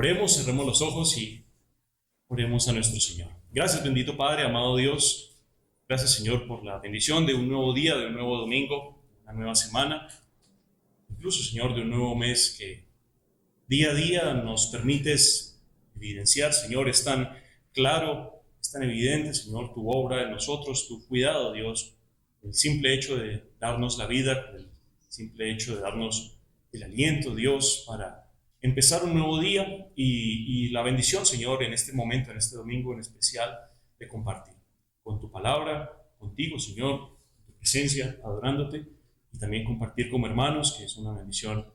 Oremos, cerremos los ojos y oremos a nuestro Señor. Gracias, bendito Padre, amado Dios. Gracias, Señor, por la bendición de un nuevo día, de un nuevo domingo, una nueva semana. Incluso, Señor, de un nuevo mes que día a día nos permites evidenciar, Señor. Es tan claro, es tan evidente, Señor, tu obra en nosotros, tu cuidado, Dios. El simple hecho de darnos la vida, el simple hecho de darnos el aliento, Dios, para empezar un nuevo día y la bendición, Señor, en este momento, en este domingo en especial, de compartir con tu palabra, contigo, Señor, tu presencia, adorándote, y también compartir como hermanos, que es una bendición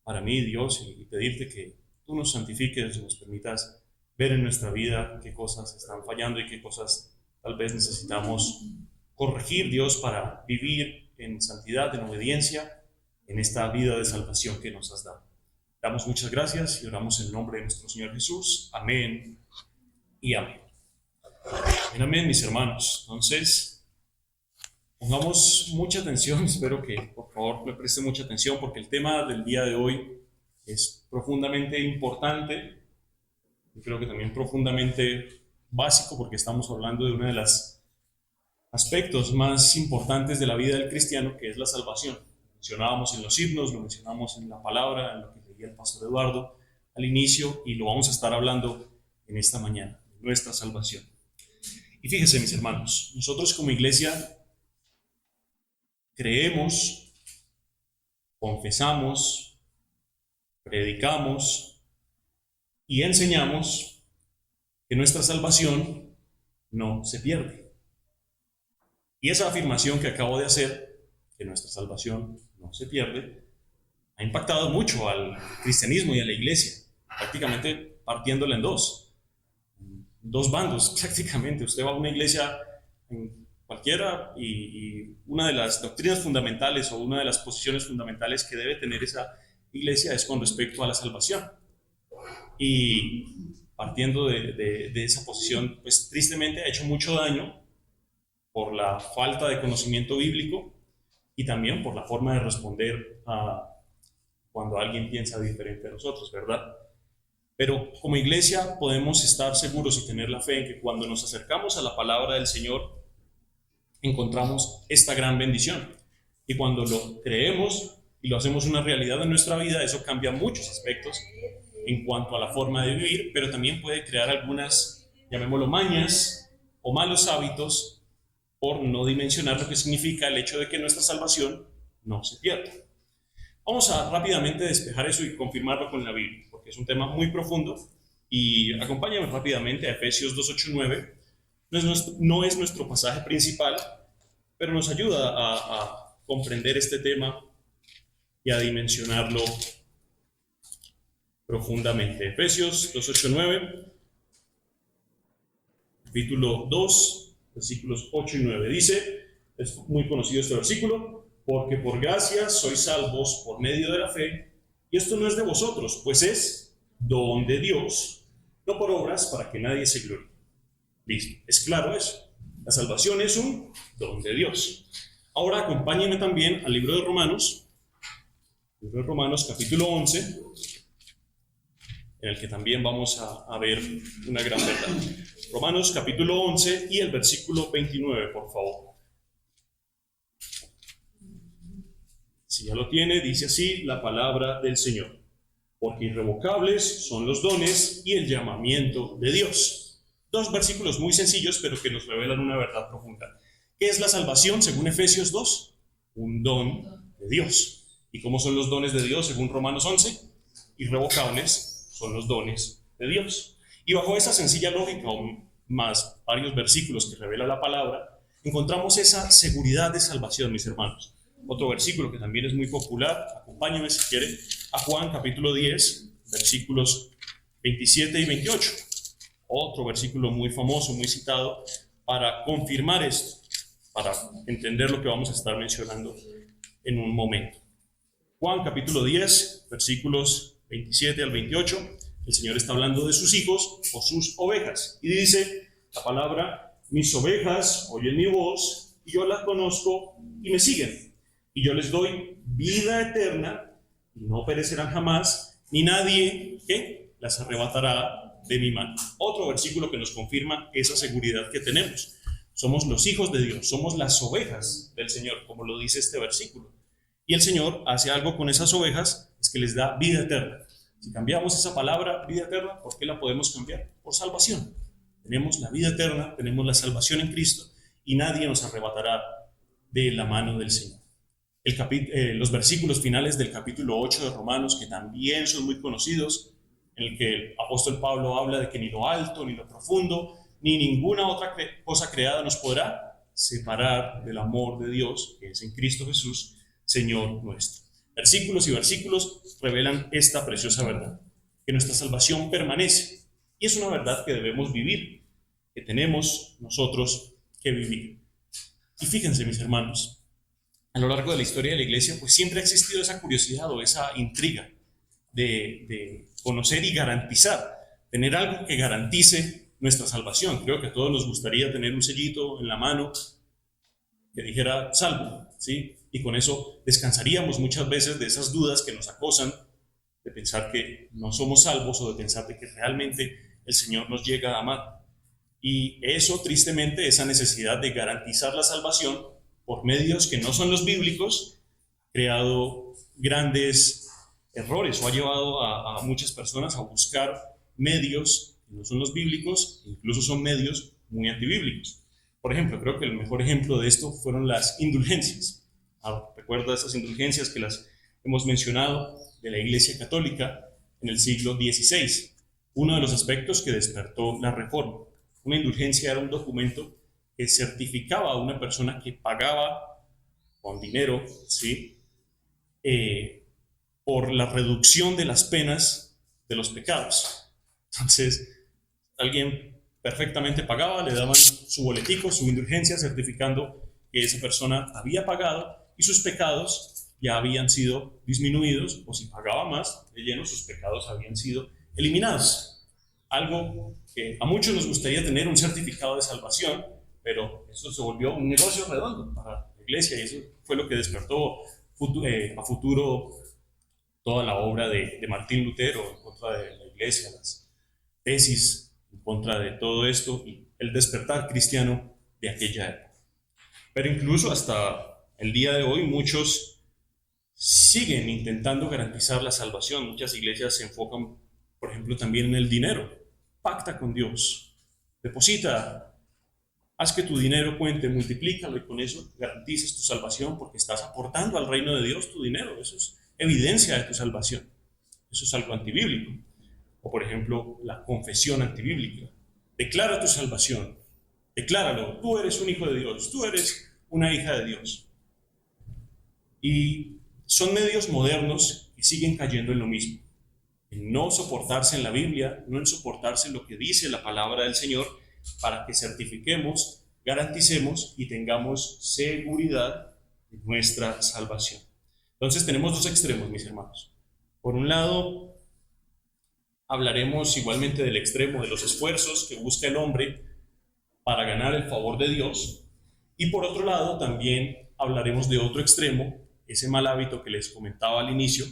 para mí, Dios, y pedirte que tú nos santifiques, nos permitas ver en nuestra vida qué cosas están fallando y qué cosas tal vez necesitamos corregir, Dios, para vivir en santidad, en obediencia, en esta vida de salvación que nos has dado. Damos muchas gracias y oramos en el nombre de nuestro Señor Jesús. Amén y amén. Amén, amén, mis hermanos. Entonces, pongamos mucha atención. Espero que, por favor, me presten mucha atención porque el tema del día de hoy es profundamente importante. Yo creo que también profundamente básico porque estamos hablando de uno de los aspectos más importantes de la vida del cristiano, que es la salvación. Lo mencionábamos en los himnos, lo mencionamos en la palabra, en lo que leía el pastor Eduardo al inicio, y lo vamos a estar hablando en esta mañana, nuestra salvación. Y fíjense, mis hermanos, nosotros como iglesia creemos, confesamos, predicamos y enseñamos que nuestra salvación no se pierde. Y esa afirmación que acabo de hacer, que nuestra salvación no se pierde, ha impactado mucho al cristianismo y a la iglesia, prácticamente partiéndola en dos bandos prácticamente. Usted va a una iglesia cualquiera y una de las doctrinas fundamentales o una de las posiciones fundamentales que debe tener esa iglesia es con respecto a la salvación. Y partiendo de esa posición, pues tristemente ha hecho mucho daño por la falta de conocimiento bíblico y también por la forma de responder a cuando alguien piensa diferente a nosotros, ¿verdad? Pero como iglesia podemos estar seguros y tener la fe en que cuando nos acercamos a la palabra del Señor encontramos esta gran bendición. Y cuando lo creemos y lo hacemos una realidad en nuestra vida, eso cambia muchos aspectos en cuanto a la forma de vivir, pero también puede crear algunas, llamémoslo, mañas o malos hábitos, por no dimensionar lo que significa el hecho de que nuestra salvación no se pierda. Vamos a rápidamente despejar eso y confirmarlo con la Biblia, porque es un tema muy profundo, y acompáñame rápidamente a Efesios 2, 8, 9. No es nuestro pasaje principal, pero nos ayuda a comprender este tema y a dimensionarlo profundamente. Efesios 2, 8, 9, capítulo 2, versículos 8 y 9. Dice, es muy conocido este versículo: porque por gracia sois salvos por medio de la fe, y esto no es de vosotros, pues es don de Dios, no por obras, para que nadie se gloríe. Listo, es claro eso. La salvación es un don de Dios. Ahora acompáñenme también al libro de Romanos, capítulo 11, en el que también vamos a ver una gran verdad. Romanos capítulo 11 y el versículo 29, por favor. Si ya lo tiene, dice así la palabra del Señor: porque irrevocables son los dones y el llamamiento de Dios. Dos versículos muy sencillos, pero que nos revelan una verdad profunda. ¿Qué es la salvación según Efesios 2? Un don de Dios. ¿Y cómo son los dones de Dios según Romanos 11? Irrevocables son los dones de Dios. Y bajo esa sencilla lógica, o más varios versículos que revela la palabra, encontramos esa seguridad de salvación, mis hermanos. Otro versículo que también es muy popular, acompáñenme si quieren, a Juan capítulo 10, versículos 27 y 28. Otro versículo muy famoso, muy citado, para confirmar esto, para entender lo que vamos a estar mencionando en un momento. Juan capítulo 10, versículos 27 al 28, el Señor está hablando de sus hijos o sus ovejas, y dice la palabra: mis ovejas oyen mi voz, y yo las conozco y me siguen, y yo les doy vida eterna, y no perecerán jamás, ni nadie, ¿qué?, las arrebatará de mi mano. Otro versículo que nos confirma esa seguridad que tenemos. Somos los hijos de Dios, somos las ovejas del Señor, como lo dice este versículo. Y el Señor hace algo con esas ovejas, es que les da vida eterna. Si cambiamos esa palabra, vida eterna, ¿por qué la podemos cambiar? Por salvación. Tenemos la vida eterna, tenemos la salvación en Cristo y nadie nos arrebatará de la mano del Señor. Los versículos finales del capítulo 8 de Romanos, que también son muy conocidos, en el que el apóstol Pablo habla de que ni lo alto, ni lo profundo, ni ninguna otra cosa creada nos podrá separar del amor de Dios, que es en Cristo Jesús, Señor nuestro. Versículos y versículos revelan esta preciosa verdad, que nuestra salvación permanece, y es una verdad que debemos vivir, que tenemos nosotros que vivir. Y fíjense, mis hermanos, a lo largo de la historia de la iglesia, pues siempre ha existido esa curiosidad o esa intriga de conocer y garantizar, tener algo que garantice nuestra salvación. Creo que a todos nos gustaría tener un sellito en la mano que dijera salvo, ¿sí? Y con eso descansaríamos muchas veces de esas dudas que nos acosan, de pensar que no somos salvos o de pensar de que realmente el Señor nos llega a amar. Y eso, tristemente, esa necesidad de garantizar la salvación por medios que no son los bíblicos, ha creado grandes errores o ha llevado a muchas personas a buscar medios que no son los bíblicos, incluso son medios muy antibíblicos. Por ejemplo, creo que el mejor ejemplo de esto fueron las indulgencias. Recuerda esas indulgencias que las hemos mencionado de la Iglesia Católica en el siglo XVI. Uno de los aspectos que despertó la Reforma. Una indulgencia era un documento que certificaba a una persona que pagaba con dinero, ¿sí? Por la reducción de las penas de los pecados. Entonces, alguien perfectamente pagaba, le daban su boletico, su indulgencia, certificando que esa persona había pagado y sus pecados ya habían sido disminuidos, o si pagaba más de lleno, sus pecados habían sido eliminados. Algo que a muchos nos gustaría tener, un certificado de salvación, pero eso se volvió un negocio redondo para la iglesia y eso fue lo que despertó a futuro toda la obra de Martín Lutero en contra de la iglesia, las tesis en contra de todo esto y el despertar cristiano de aquella época. Pero incluso hasta el día de hoy muchos siguen intentando garantizar la salvación. Muchas iglesias se enfocan, por ejemplo, también en el dinero. Pacta con Dios, deposita, haz que tu dinero cuente, multiplícalo y con eso garantizas tu salvación porque estás aportando al reino de Dios tu dinero. Eso es evidencia de tu salvación. Eso es algo antibíblico. O por ejemplo, la confesión antibíblica. Declara tu salvación. Decláralo. Tú eres un hijo de Dios. Tú eres una hija de Dios. Y son medios modernos que siguen cayendo en lo mismo. En no soportarse en la Biblia, no en soportarse en lo que dice la palabra del Señor, para que certifiquemos, garanticemos y tengamos seguridad de nuestra salvación. Entonces tenemos dos extremos, mis hermanos. Por un lado, hablaremos igualmente del extremo de los esfuerzos que busca el hombre para ganar el favor de Dios. Y por otro lado, también hablaremos de otro extremo, ese mal hábito que les comentaba al inicio,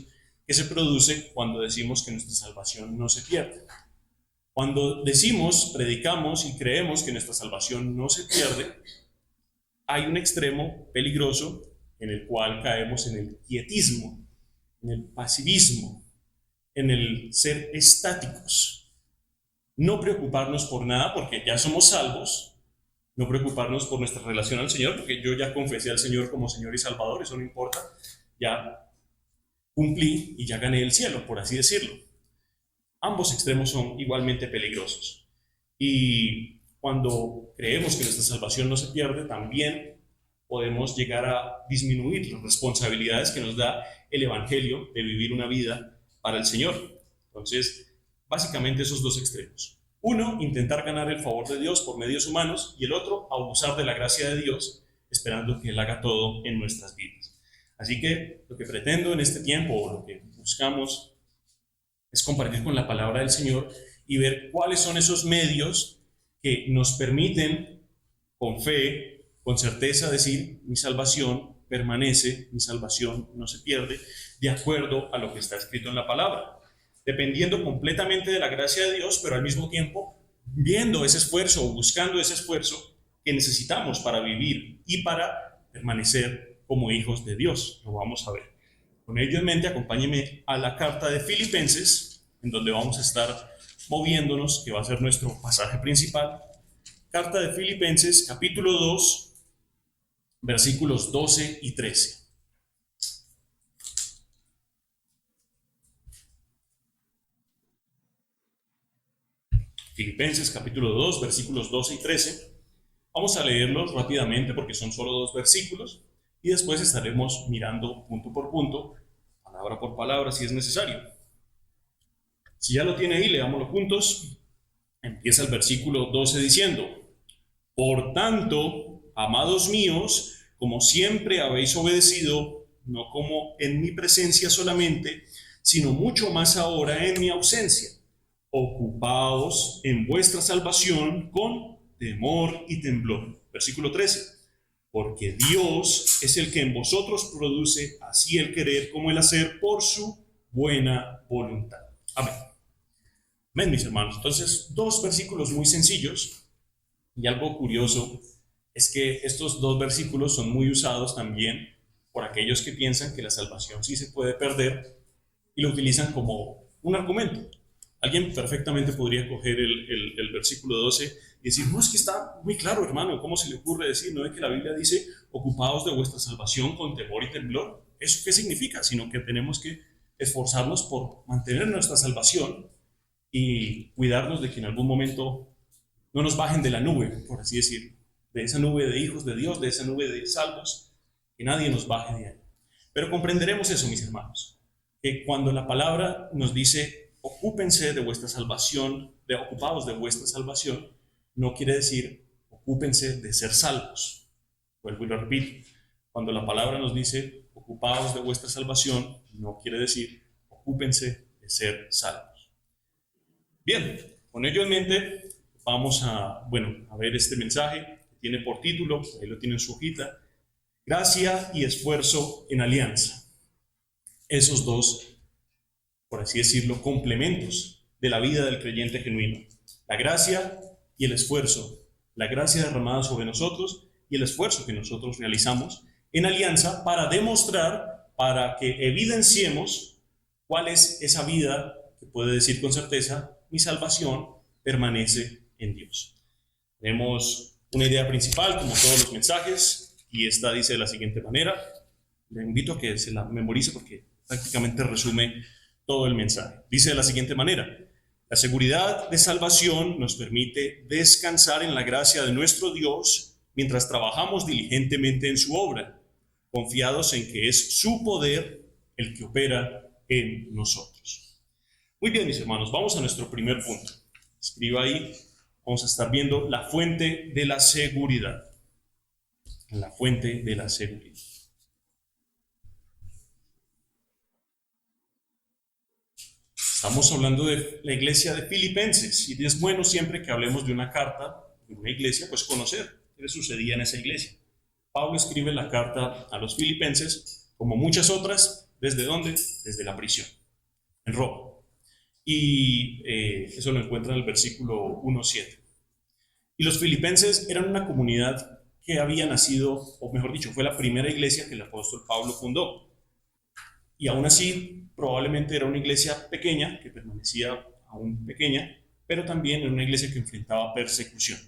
que se produce cuando decimos que nuestra salvación no se pierde. Cuando decimos, predicamos y creemos que nuestra salvación no se pierde, hay un extremo peligroso en el cual caemos en el quietismo, en el pasivismo, en el ser estáticos. No preocuparnos por nada porque ya somos salvos, no preocuparnos por nuestra relación al Señor porque yo ya confesé al Señor como Señor y Salvador, eso no importa, ya cumplí y ya gané el cielo, por así decirlo. Ambos extremos son igualmente peligrosos. Y cuando creemos que nuestra salvación no se pierde, también podemos llegar a disminuir las responsabilidades que nos da el Evangelio de vivir una vida para el Señor. Entonces, básicamente esos dos extremos. Uno, intentar ganar el favor de Dios por medios humanos, y el otro, abusar de la gracia de Dios, esperando que Él haga todo en nuestras vidas. Así que lo que pretendo en este tiempo, o lo que buscamos, es compartir con la palabra del Señor y ver cuáles son esos medios que nos permiten, con fe, con certeza, decir: mi salvación permanece, mi salvación no se pierde, de acuerdo a lo que está escrito en la palabra. dependiendo completamente de la gracia de Dios, pero al mismo tiempo viendo ese esfuerzo o buscando ese esfuerzo que necesitamos para vivir y para permanecer como hijos de Dios. Lo vamos a ver. Con ello en mente, acompáñenme a la carta de Filipenses, en donde vamos a estar moviéndonos, que va a ser nuestro pasaje principal. Carta de Filipenses, capítulo 2, versículos 12 y 13. Filipenses, capítulo 2, versículos 12 y 13. Vamos a leerlos rápidamente porque son solo 2 versículos y después estaremos mirando punto por punto, palabra por palabra si es necesario. Si ya lo tiene ahí, leámoslo juntos. Empieza el versículo 12 diciendo: Por tanto, amados míos, como siempre habéis obedecido, no como en mi presencia solamente, sino mucho más ahora en mi ausencia, ocupaos en vuestra salvación con temor y temblor. Versículo 13. Porque Dios es el que en vosotros produce así el querer como el hacer por su buena voluntad. Amén. Amén, mis hermanos. Entonces, 2 versículos muy sencillos, y algo curioso es que estos 2 versículos son muy usados también por aquellos que piensan que la salvación sí se puede perder y lo utilizan como un argumento. Alguien perfectamente podría coger el versículo 12 y decir: no, es que está muy claro, hermano, ¿cómo se le ocurre decir? ¿No es que la Biblia dice ocupaos de vuestra salvación con temor y temblor? ¿Eso qué significa? Sino que tenemos que esforzarnos por mantener nuestra salvación y cuidarnos de que en algún momento no nos bajen de la nube, por así decirlo, de esa nube de hijos de Dios, de esa nube de salvos, que nadie nos baje de ahí. Pero comprenderemos eso, mis hermanos, que cuando la palabra nos dice ocúpense de vuestra salvación, ocupados de vuestra salvación, no quiere decir ocúpense de ser salvos. Vuelvo y lo repito, cuando la palabra nos dice ocupados de vuestra salvación, no quiere decir ocúpense de ser salvos. Bien, con ello en mente, vamos a ver este mensaje que tiene por título, ahí lo tiene en su hojita: Gracia y esfuerzo en alianza. Esos 2, por así decirlo, complementos de la vida del creyente genuino. La gracia y el esfuerzo. La gracia derramada sobre nosotros y el esfuerzo que nosotros realizamos en alianza para demostrar, para que evidenciemos cuál es esa vida que puede decir con certeza: mi salvación permanece en Dios. Tenemos una idea principal, como todos los mensajes, y esta dice de la siguiente manera. Le invito a que se la memorice porque prácticamente resume todo el mensaje. Dice de la siguiente manera: la seguridad de salvación nos permite descansar en la gracia de nuestro Dios mientras trabajamos diligentemente en su obra, confiados en que es su poder el que opera en nosotros. Muy bien, mis hermanos, vamos a nuestro primer punto. Escriba ahí, vamos a estar viendo la fuente de la seguridad. La fuente de la seguridad. Estamos hablando de la iglesia de Filipenses y es bueno siempre que hablemos de una carta, de una iglesia, pues conocer qué sucedía en esa iglesia. Pablo escribe la carta a los Filipenses, como muchas otras, ¿desde dónde? Desde la prisión, en Roma. Y eso lo encuentra en el versículo 1:7. Y los filipenses eran una comunidad que había nacido, o mejor dicho, fue la primera iglesia que el apóstol Pablo fundó. Y aún así, probablemente era una iglesia pequeña, que permanecía aún pequeña, pero también era una iglesia que enfrentaba persecución.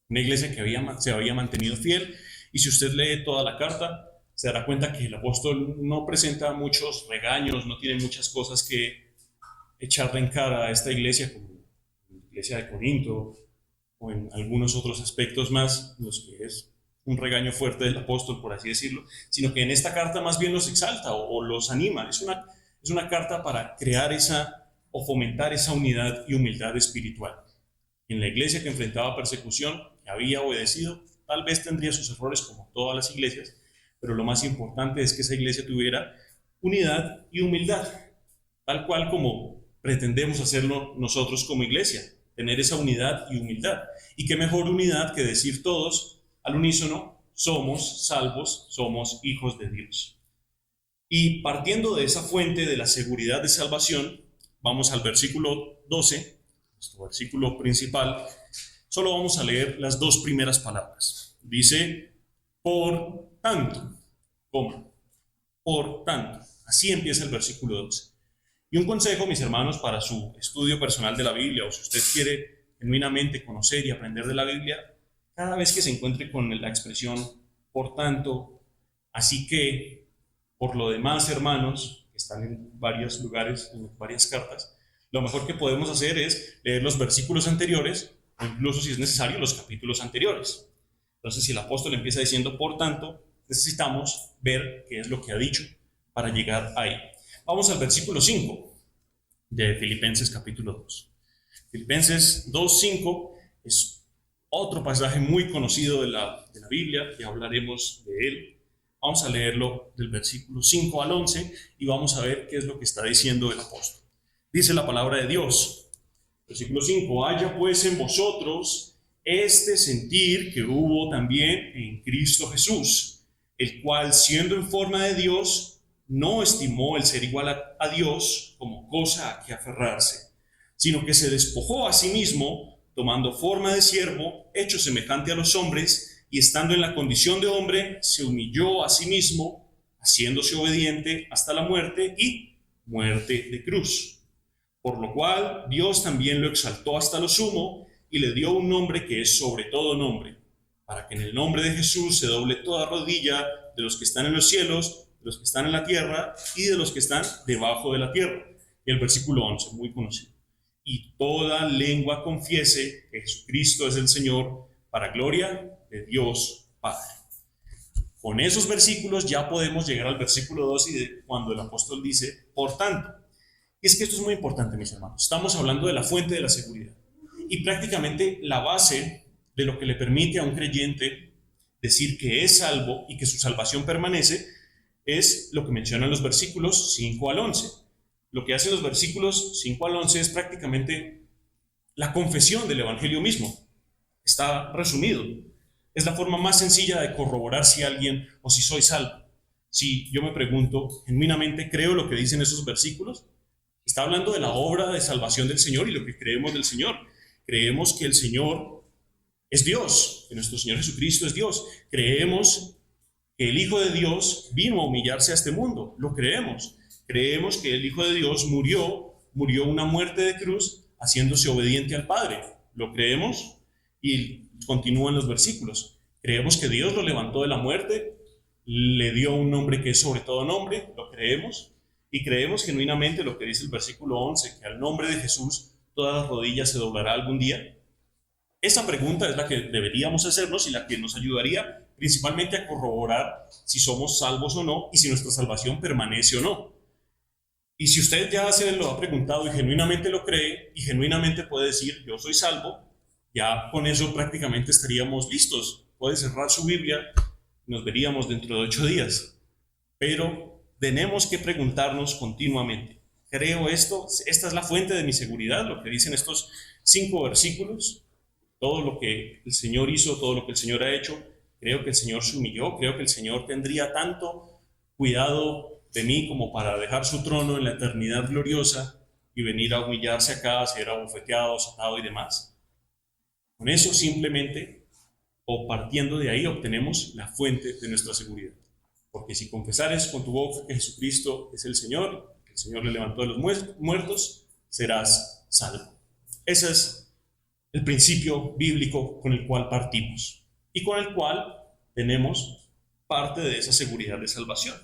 Una iglesia que se había mantenido fiel, y si usted lee toda la carta, se dará cuenta que el apóstol no presenta muchos regaños, no tiene muchas cosas que echarle en cara a esta iglesia, como la iglesia de Corinto, o en algunos otros aspectos más, en los que es un regaño fuerte del apóstol, por así decirlo, sino que en esta carta más bien los exalta o los anima. Es una carta para crear o fomentar esa unidad y humildad espiritual. En la iglesia que enfrentaba persecución, que había obedecido, tal vez tendría sus errores como todas las iglesias, pero lo más importante es que esa iglesia tuviera unidad y humildad, tal cual como pretendemos hacerlo nosotros como iglesia, tener esa unidad y humildad. Y qué mejor unidad que decir todos al unísono: somos salvos, somos hijos de Dios. Y partiendo de esa fuente de la seguridad de salvación, vamos al versículo 12, nuestro versículo principal. Solo vamos a leer las dos primeras palabras. Dice, por tanto, coma, por tanto. Así empieza el versículo 12. Y un consejo, mis hermanos, para su estudio personal de la Biblia, o si usted quiere genuinamente conocer y aprender de la Biblia, cada vez que se encuentre con la expresión por tanto, así que, por lo demás, hermanos, que están en varios lugares, en varias cartas, lo mejor que podemos hacer es leer los versículos anteriores, o incluso, si es necesario, los capítulos anteriores. Entonces, si el apóstol empieza diciendo por tanto, necesitamos ver qué es lo que ha dicho para llegar ahí. Vamos al versículo 5 de Filipenses capítulo 2. Filipenses 2:5 es otro pasaje muy conocido de la Biblia, ya hablaremos de él. Vamos a leerlo del versículo 5 al 11 y vamos a ver qué es lo que está diciendo el apóstol. Dice la palabra de Dios, versículo 5, haya pues en vosotros este sentir que hubo también en Cristo Jesús, el cual siendo en forma de Dios, no estimó el ser igual a Dios como cosa a que aferrarse, sino que se despojó a sí mismo, tomando forma de siervo, hecho semejante a los hombres, y estando en la condición de hombre, se humilló a sí mismo, haciéndose obediente hasta la muerte y muerte de cruz. Por lo cual Dios también lo exaltó hasta lo sumo y le dio un nombre que es sobre todo nombre, para que en el nombre de Jesús se doble toda rodilla de los que están en los cielos, de los que están en la tierra y de los que están debajo de la tierra. Y el versículo 11, muy conocido. Y toda lengua confiese que Jesucristo es el Señor, para gloria de Dios Padre. Con esos versículos ya podemos llegar al versículo 2 y de cuando el apóstol dice, por tanto. Y es que esto es muy importante, mis hermanos. Estamos hablando de la fuente de la seguridad. Y prácticamente la base de lo que le permite a un creyente decir que es salvo y que su salvación permanece es lo que mencionan los versículos 5 al 11. Lo que hacen los versículos 5 al 11 es prácticamente la confesión del Evangelio mismo. Está resumido. Es la forma más sencilla de corroborar si alguien o si soy salvo. Si yo me pregunto, genuinamente creo lo que dicen esos versículos, está hablando de la obra de salvación del Señor y lo que creemos del Señor. Creemos que el Señor es Dios, que nuestro Señor Jesucristo es Dios. Creemos que el Hijo de Dios vino a humillarse a este mundo. Lo creemos. Creemos que el Hijo de Dios murió una muerte de cruz haciéndose obediente al Padre. Lo creemos y continúan los versículos. Creemos que Dios lo levantó de la muerte, le dio un nombre que es sobre todo nombre. Lo creemos. Y creemos genuinamente lo que dice el versículo 11, que al nombre de Jesús todas las rodillas se doblará algún día. Esa pregunta es la que deberíamos hacernos y la que nos ayudaría principalmente a corroborar si somos salvos o no y si nuestra salvación permanece o no. Y si usted ya se lo ha preguntado y genuinamente lo cree y genuinamente puede decir yo soy salvo, ya con eso prácticamente estaríamos listos. Puede cerrar su Biblia, nos veríamos dentro de 8 días. Pero tenemos que preguntarnos continuamente, ¿creo esto? ¿Esta es la fuente de mi seguridad? Lo que dicen estos 5 versículos, todo lo que el Señor hizo, todo lo que el Señor ha hecho, creo que el Señor se humilló, creo que el Señor tendría tanto cuidado de mí como para dejar su trono en la eternidad gloriosa y venir a humillarse acá, ser abofeteado, azotado y demás. Con eso simplemente, o partiendo de ahí, obtenemos la fuente de nuestra seguridad. Porque si confesares con tu boca que Jesucristo es el Señor le levantó de los muertos, serás salvo. Ese es el principio bíblico con el cual partimos y con el cual tenemos parte de esa seguridad de salvación.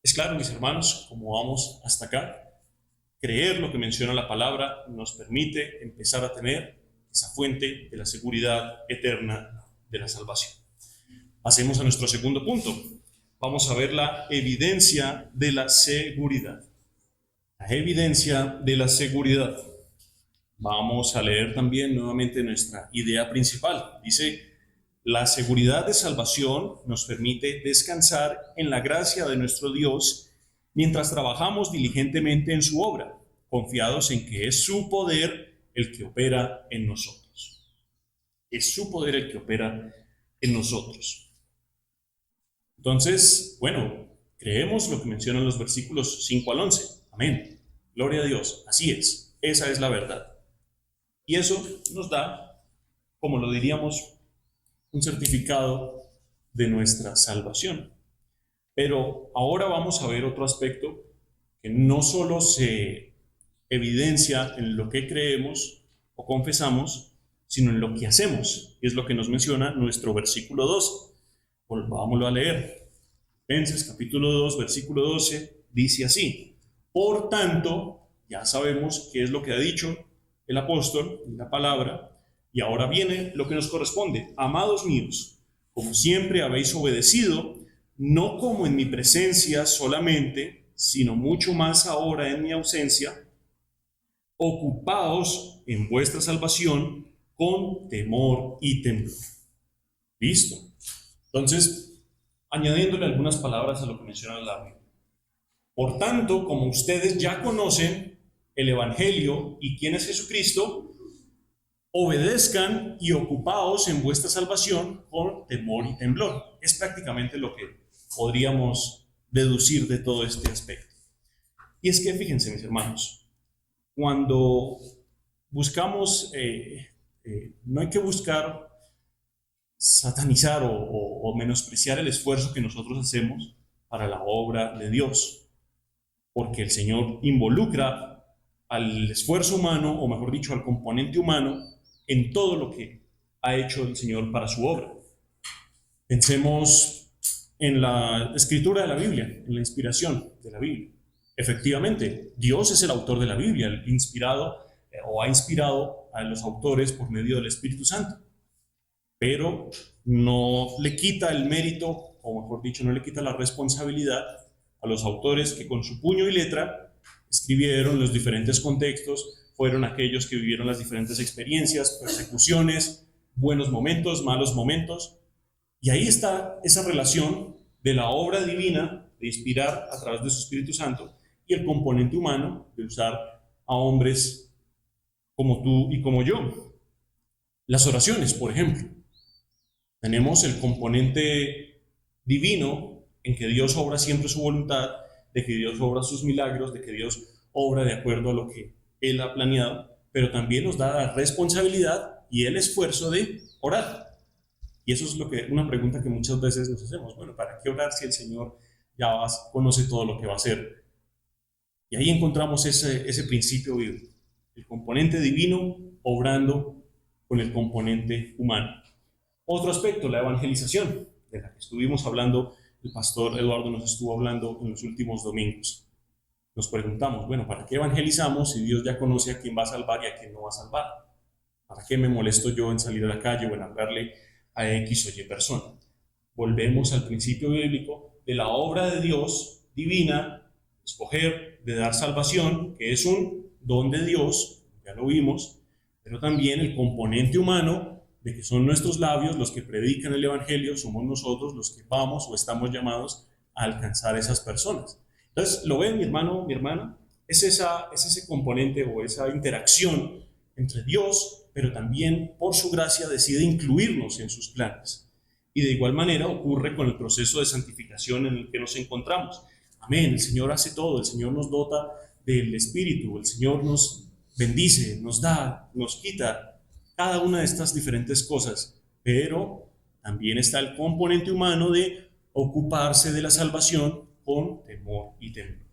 Es claro, mis hermanos, como vamos hasta acá, creer lo que menciona la palabra nos permite empezar a tener esa fuente de la seguridad eterna de la salvación. Pasemos a nuestro segundo punto. Vamos a ver la evidencia de la seguridad. La evidencia de la seguridad. Vamos a leer también nuevamente nuestra idea principal. Dice, la seguridad de salvación nos permite descansar en la gracia de nuestro Dios mientras trabajamos diligentemente en su obra, confiados en que es su poder el que opera en nosotros. Es su poder el que opera en nosotros. Entonces, bueno, creemos lo que mencionan los versículos 5 al 11. Amén. Gloria a Dios, así es, esa es la verdad. Y eso nos da, como lo diríamos, un certificado de nuestra salvación. Pero ahora vamos a ver otro aspecto que no solo se evidencia en lo que creemos o confesamos, sino en lo que hacemos, y es lo que nos menciona nuestro versículo 12. Volvámoslo a leer. Filipenses capítulo 2, versículo 12, dice así: por tanto, ya sabemos qué es lo que ha dicho el apóstol en la palabra, y ahora viene lo que nos corresponde. Amados míos, como siempre habéis obedecido, no como en mi presencia solamente, sino mucho más ahora en mi ausencia, ocupaos en vuestra salvación con temor y temblor. Listo. Entonces, añadiéndole algunas palabras a lo que menciona la Biblia. Por tanto, como ustedes ya conocen el Evangelio y quién es Jesucristo, obedezcan y ocupaos en vuestra salvación con temor y temblor. Es prácticamente lo que podríamos deducir de todo este aspecto. Y es que, fíjense, mis hermanos, cuando buscamos, no hay que buscar satanizar o menospreciar el esfuerzo que nosotros hacemos para la obra de Dios, porque el Señor involucra al esfuerzo humano, o mejor dicho, al componente humano, en todo lo que ha hecho el Señor para su obra. Pensemos en la escritura de la Biblia, en la inspiración de la Biblia. Efectivamente, Dios es el autor de la Biblia, el inspirado o ha inspirado a los autores por medio del Espíritu Santo. Pero no le quita el mérito, o mejor dicho, no le quita la responsabilidad a los autores que con su puño y letra escribieron los diferentes contextos, fueron aquellos que vivieron las diferentes experiencias, persecuciones, buenos momentos, malos momentos. Y ahí está esa relación de la obra divina de inspirar a través de su Espíritu Santo y el componente humano de usar a hombres como tú y como yo. Las oraciones, por ejemplo. Tenemos el componente divino en que Dios obra siempre su voluntad, de que Dios obra sus milagros, de que Dios obra de acuerdo a lo que Él ha planeado, pero también nos da la responsabilidad y el esfuerzo de orar. Y eso es una pregunta que muchas veces nos hacemos. Bueno, ¿para qué orar si el Señor ya conoce todo lo que va a hacer? Y ahí encontramos ese principio bíblico, el componente divino obrando con el componente humano. Otro aspecto, la evangelización, de la que estuvimos hablando, el pastor Eduardo nos estuvo hablando en los últimos domingos. Nos preguntamos, bueno, ¿para qué evangelizamos si Dios ya conoce a quién va a salvar y a quién no va a salvar? ¿Para qué me molesto yo en salir a la calle o en hablarle a X o Y persona? Volvemos al principio bíblico de la obra de Dios divina, escoger, de dar salvación, que es un don de Dios, ya lo vimos, pero también el componente humano, de que son nuestros labios los que predican el Evangelio, somos nosotros los que vamos o estamos llamados a alcanzar a esas personas. Entonces, ¿lo ven, mi hermano, mi hermana? Es ese componente o esa interacción entre Dios, pero también por su gracia decide incluirnos en sus planes. Y de igual manera ocurre con el proceso de santificación en el que nos encontramos. Amén, el Señor hace todo, el Señor nos dota del Espíritu, el Señor nos bendice, nos da, nos quita cada una de estas diferentes cosas, pero también está el componente humano de ocuparse de la salvación con temor y temblor.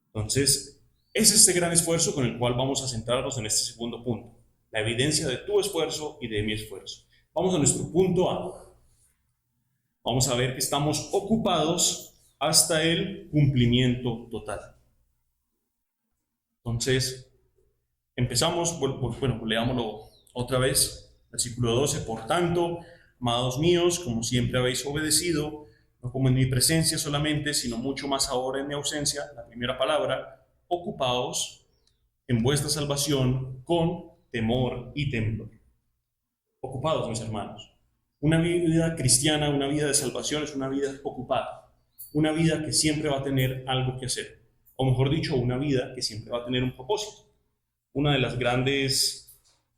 Entonces, es este gran esfuerzo con el cual vamos a centrarnos en este segundo punto, la evidencia de tu esfuerzo y de mi esfuerzo. Vamos a nuestro punto A. Vamos a ver que estamos ocupados hasta el cumplimiento total. Entonces, empezamos, bueno, leámoslo otra vez, versículo 12. Por tanto, amados míos, como siempre habéis obedecido, no como en mi presencia solamente, sino mucho más ahora en mi ausencia, la primera palabra, ocupaos en vuestra salvación con temor y temblor. Ocupados, mis hermanos. Una vida cristiana, una vida de salvación es una vida ocupada, una vida que siempre va a tener algo que hacer, o mejor dicho, una vida que siempre va a tener un propósito. Una de las grandes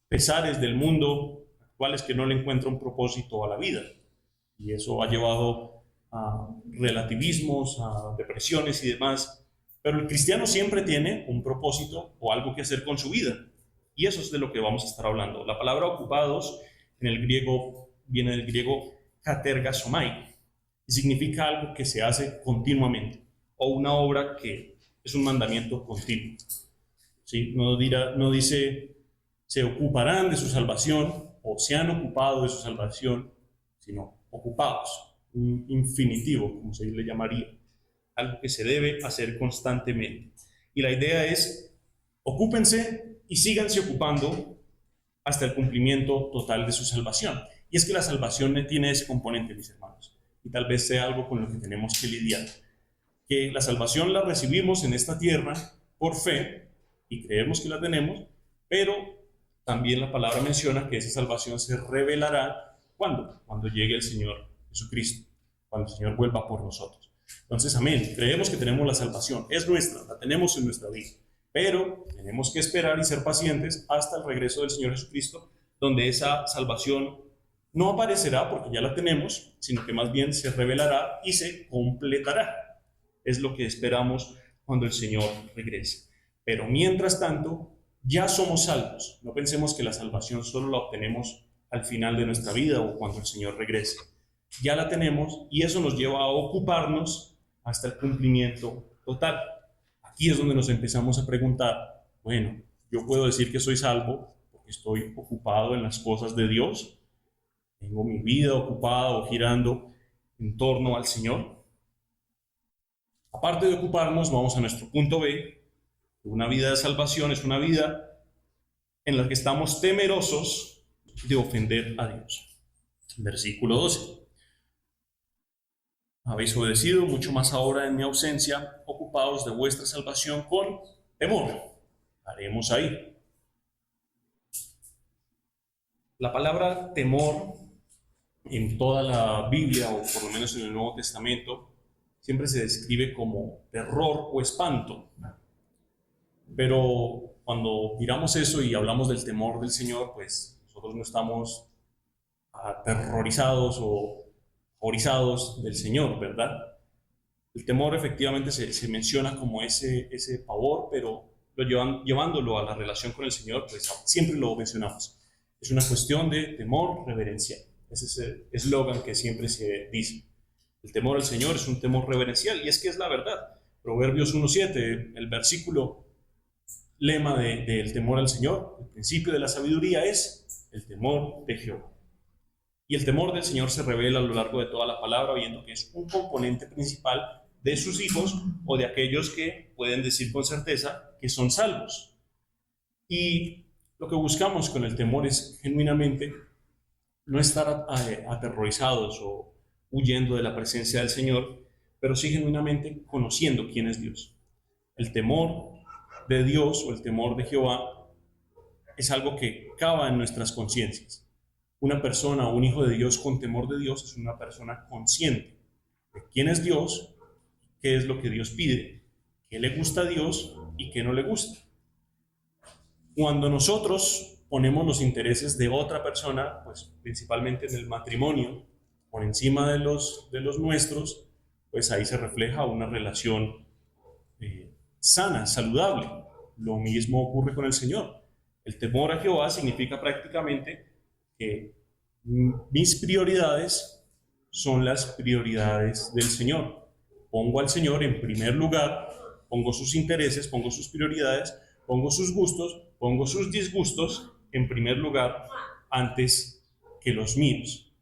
pesares del mundo actual es que no le encuentra un propósito a la vida, y eso ha llevado a relativismos, a depresiones y demás, Pero el cristiano siempre tiene un propósito o algo que hacer con su vida. Y eso es de lo que vamos a estar hablando. La palabra ocupados en el griego viene del griego katergasomai y significa algo que se hace continuamente o una obra que es un mandamiento continuo. ¿Sí? No dice se ocuparán de su salvación o se han ocupado de su salvación, sino ocupados, un infinitivo, como se le llamaría, algo que se debe hacer constantemente. Y la idea es, ocúpense y síganse ocupando hasta el cumplimiento total de su salvación. Y es que la salvación tiene ese componente, mis hermanos, y tal vez sea algo con lo que tenemos que lidiar, que la salvación la recibimos en esta tierra por fe, y creemos que la tenemos, pero también la palabra menciona que esa salvación se revelará ¿cuándo? Cuando llegue el Señor Jesucristo, cuando el Señor vuelva por nosotros. Entonces, amén, creemos que tenemos la salvación, es nuestra, la tenemos en nuestra vida, pero tenemos que esperar y ser pacientes hasta el regreso del Señor Jesucristo, donde esa salvación no aparecerá porque ya la tenemos, sino que más bien se revelará y se completará. Es lo que esperamos cuando el Señor regrese. Pero mientras tanto, ya somos salvos. No pensemos que la salvación solo la obtenemos al final de nuestra vida o cuando el Señor regrese. Ya la tenemos y eso nos lleva a ocuparnos hasta el cumplimiento total. Aquí es donde nos empezamos a preguntar, bueno, yo puedo decir que soy salvo porque estoy ocupado en las cosas de Dios, tengo mi vida ocupada o girando en torno al Señor. Aparte de ocuparnos, vamos a nuestro punto B. Una vida de salvación es una vida en la que estamos temerosos de ofender a Dios. Versículo 12. Habéis obedecido mucho más ahora en mi ausencia, ocupados de vuestra salvación con temor. Haremos ahí. La palabra temor en toda la Biblia, o por lo menos en el Nuevo Testamento, siempre se describe como terror o espanto. Pero cuando miramos eso y hablamos del temor del Señor, pues nosotros no estamos aterrorizados o horrorizados del Señor, ¿verdad? El temor efectivamente se menciona como ese pavor, pero llevándolo a la relación con el Señor, pues siempre lo mencionamos. Es una cuestión de temor reverencial. Ese es el eslogan que siempre se dice. El temor al Señor es un temor reverencial, y es que es la verdad. Proverbios 1:7, el versículo lema del temor al Señor, el principio de la sabiduría es el temor de Jehová. Y el temor del Señor se revela a lo largo de toda la palabra, viendo que es un componente principal de sus hijos o de aquellos que pueden decir con certeza que son salvos. Y lo que buscamos con el temor es genuinamente no estar aterrorizados o huyendo de la presencia del Señor, pero sí genuinamente conociendo quién es Dios. El temor de Dios o el temor de Jehová es algo que cava en nuestras conciencias. Una persona o un hijo de Dios con temor de Dios es una persona consciente de quién es Dios, qué es lo que Dios pide, qué le gusta a Dios y qué no le gusta. Cuando nosotros ponemos los intereses de otra persona, pues principalmente en el matrimonio, por encima de los nuestros, pues ahí se refleja una relación sana, saludable. Lo mismo ocurre con el Señor. El temor a Jehová significa prácticamente que mis prioridades son las prioridades del Señor. Pongo al Señor en primer lugar, pongo sus intereses, pongo sus prioridades, pongo sus gustos, pongo sus disgustos en primer lugar antes que los míos.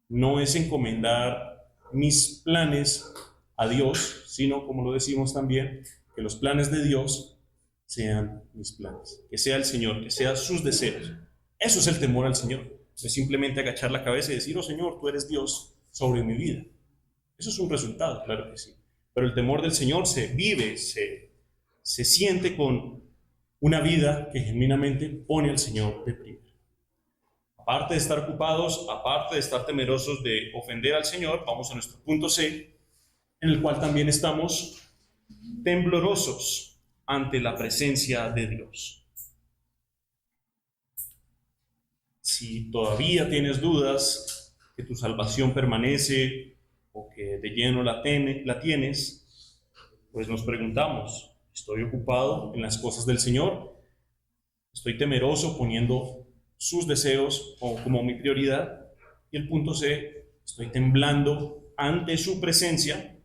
No es encomendar mis planes a Dios, sino, como lo decimos también, que los planes de Dios sean mis planes, que sea el Señor, que sean sus deseos. Eso es el temor al Señor. No es simplemente agachar la cabeza y decir, oh Señor, tú eres Dios sobre mi vida. Eso es un resultado, claro que sí. Pero el temor del Señor se vive, se siente con una vida que genuinamente pone al Señor de primero. Aparte de estar ocupados, aparte de estar temerosos de ofender al Señor, vamos a nuestro punto C, en el cual también estamos temblorosos ante la presencia de Dios. Si todavía tienes dudas que tu salvación permanece o que de lleno la tienes, Pues nos preguntamos, ¿estoy ocupado en las cosas del Señor? ¿Estoy temeroso poniendo sus deseos como mi prioridad? Y el punto C, ¿estoy temblando ante su presencia?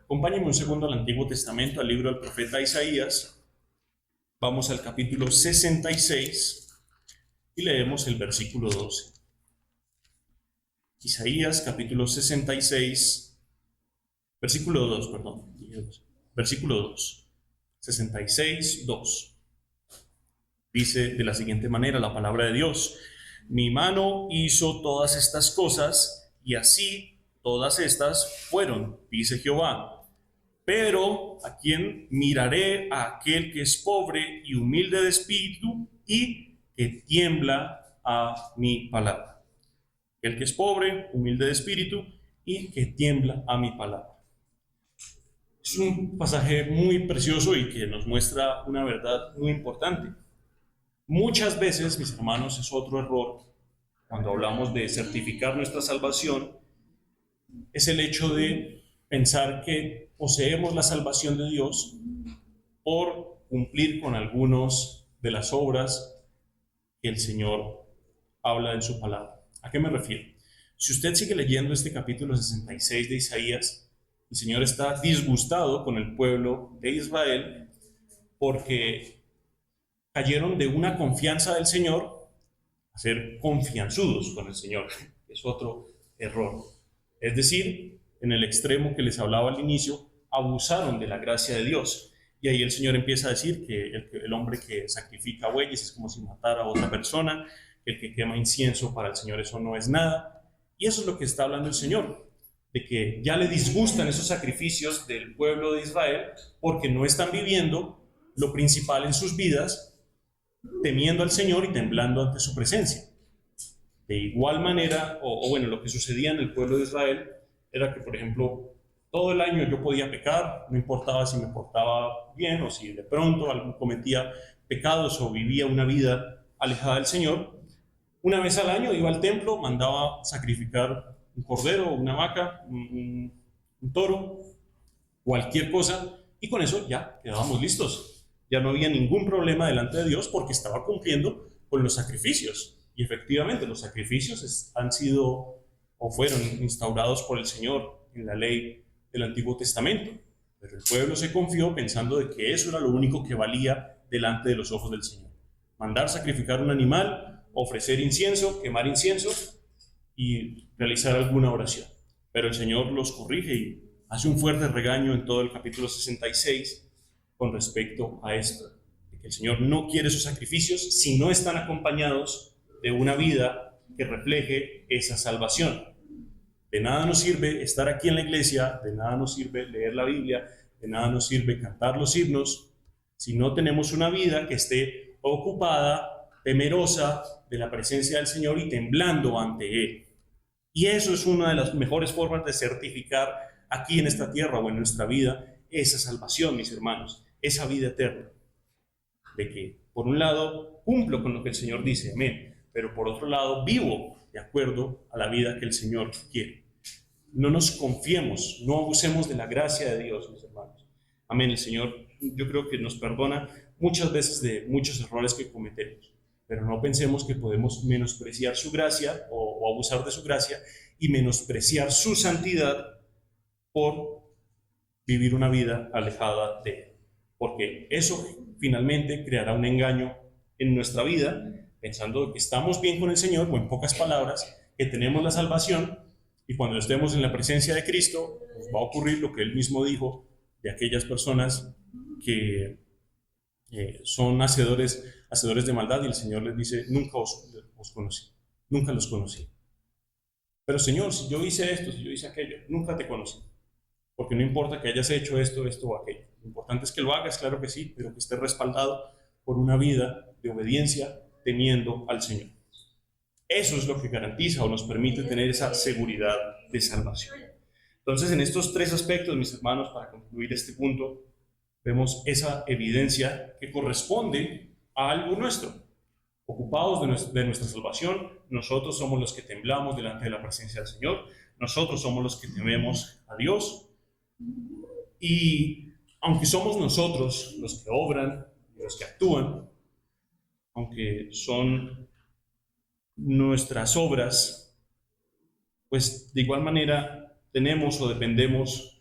Acompáñenme un segundo al Antiguo Testamento, al libro del profeta Isaías. Vamos al capítulo 66 y leemos el versículo 12. Isaías, capítulo 66, versículo 2, perdón. Versículo 2. 66, 2. Dice de la siguiente manera la palabra de Dios: mi mano hizo todas estas cosas, y así todas estas fueron, dice Jehová. Pero ¿a quién miraré? A aquel que es pobre y humilde de espíritu y que tiembla a mi palabra. El que es pobre, humilde de espíritu y que tiembla a mi palabra. Es un pasaje muy precioso y que nos muestra una verdad muy importante. Muchas veces, mis hermanos, es otro error cuando hablamos de certificar nuestra salvación, es el hecho de pensar que poseemos la salvación de Dios por cumplir con algunas de las obras que el Señor habla en su palabra. ¿A qué me refiero? Si usted sigue leyendo este capítulo 66 de Isaías, el Señor está disgustado con el pueblo de Israel porque cayeron de una confianza del Señor a ser confianzudos con el Señor. Es otro error. Es decir, en el extremo que les hablaba al inicio, abusaron de la gracia de Dios. Y ahí el Señor empieza a decir que el hombre que sacrifica bueyes es como si matara a otra persona, el que quema incienso para el Señor eso no es nada. Y eso es lo que está hablando el Señor, de que ya le disgustan esos sacrificios del pueblo de Israel porque no están viviendo lo principal en sus vidas, temiendo al Señor y temblando ante su presencia. De igual manera, bueno, lo que sucedía en el pueblo de Israel era que, por ejemplo, todo el año yo podía pecar, no importaba si me portaba bien o si de pronto cometía pecados o vivía una vida alejada del Señor. Una vez al año iba al templo, mandaba sacrificar un cordero, una vaca, un toro, cualquier cosa, y con eso ya quedábamos listos. Ya no había ningún problema delante de Dios porque estaba cumpliendo con los sacrificios. Y efectivamente los sacrificios han sido o fueron instaurados por el Señor en la ley del Antiguo Testamento. Pero el pueblo se confió pensando de que eso era lo único que valía delante de los ojos del Señor. Mandar sacrificar un animal, ofrecer incienso, quemar incienso y realizar alguna oración. Pero el Señor los corrige y hace un fuerte regaño en todo el capítulo 66 con respecto a esto, de que el Señor no quiere esos sacrificios si no están acompañados de una vida que refleje esa salvación. De nada nos sirve estar aquí en la iglesia, de nada nos sirve leer la Biblia, de nada nos sirve cantar los himnos, si no tenemos una vida que esté ocupada, temerosa de la presencia del Señor y temblando ante Él. Y eso es una de las mejores formas de certificar aquí en esta tierra o en nuestra vida esa salvación, mis hermanos, esa vida eterna. De que, por un lado, cumplo con lo que el Señor dice, amén, pero por otro lado, vivo de acuerdo a la vida que el Señor quiere. No nos confiemos, no abusemos de la gracia de Dios, mis hermanos. Amén, el Señor yo creo que nos perdona muchas veces de muchos errores que cometemos, pero no pensemos que podemos menospreciar su gracia o abusar de su gracia y menospreciar su santidad por vivir una vida alejada de Él, porque eso finalmente creará un engaño en nuestra vida, pensando que estamos bien con el Señor, o en pocas palabras, que tenemos la salvación, y cuando estemos en la presencia de Cristo, nos va a ocurrir lo que Él mismo dijo de aquellas personas que son hacedores de maldad, y el Señor les dice, nunca os conocí, nunca los conocí. Pero Señor, si yo hice esto, si yo hice aquello, nunca te conocí. Porque no importa que hayas hecho esto o aquello. Lo importante es que lo hagas, claro que sí, pero que esté respaldado por una vida de obediencia temiendo al Señor. Eso es lo que garantiza o nos permite tener esa seguridad de salvación. Entonces, en estos tres aspectos, mis hermanos, para concluir este punto, vemos esa evidencia que corresponde a algo nuestro. Ocupados de nuestra salvación, nosotros somos los que temblamos delante de la presencia del Señor, nosotros somos los que tememos a Dios. Y aunque somos nosotros los que obran y los que actúan, aunque son nuestras obras, pues de igual manera tenemos o dependemos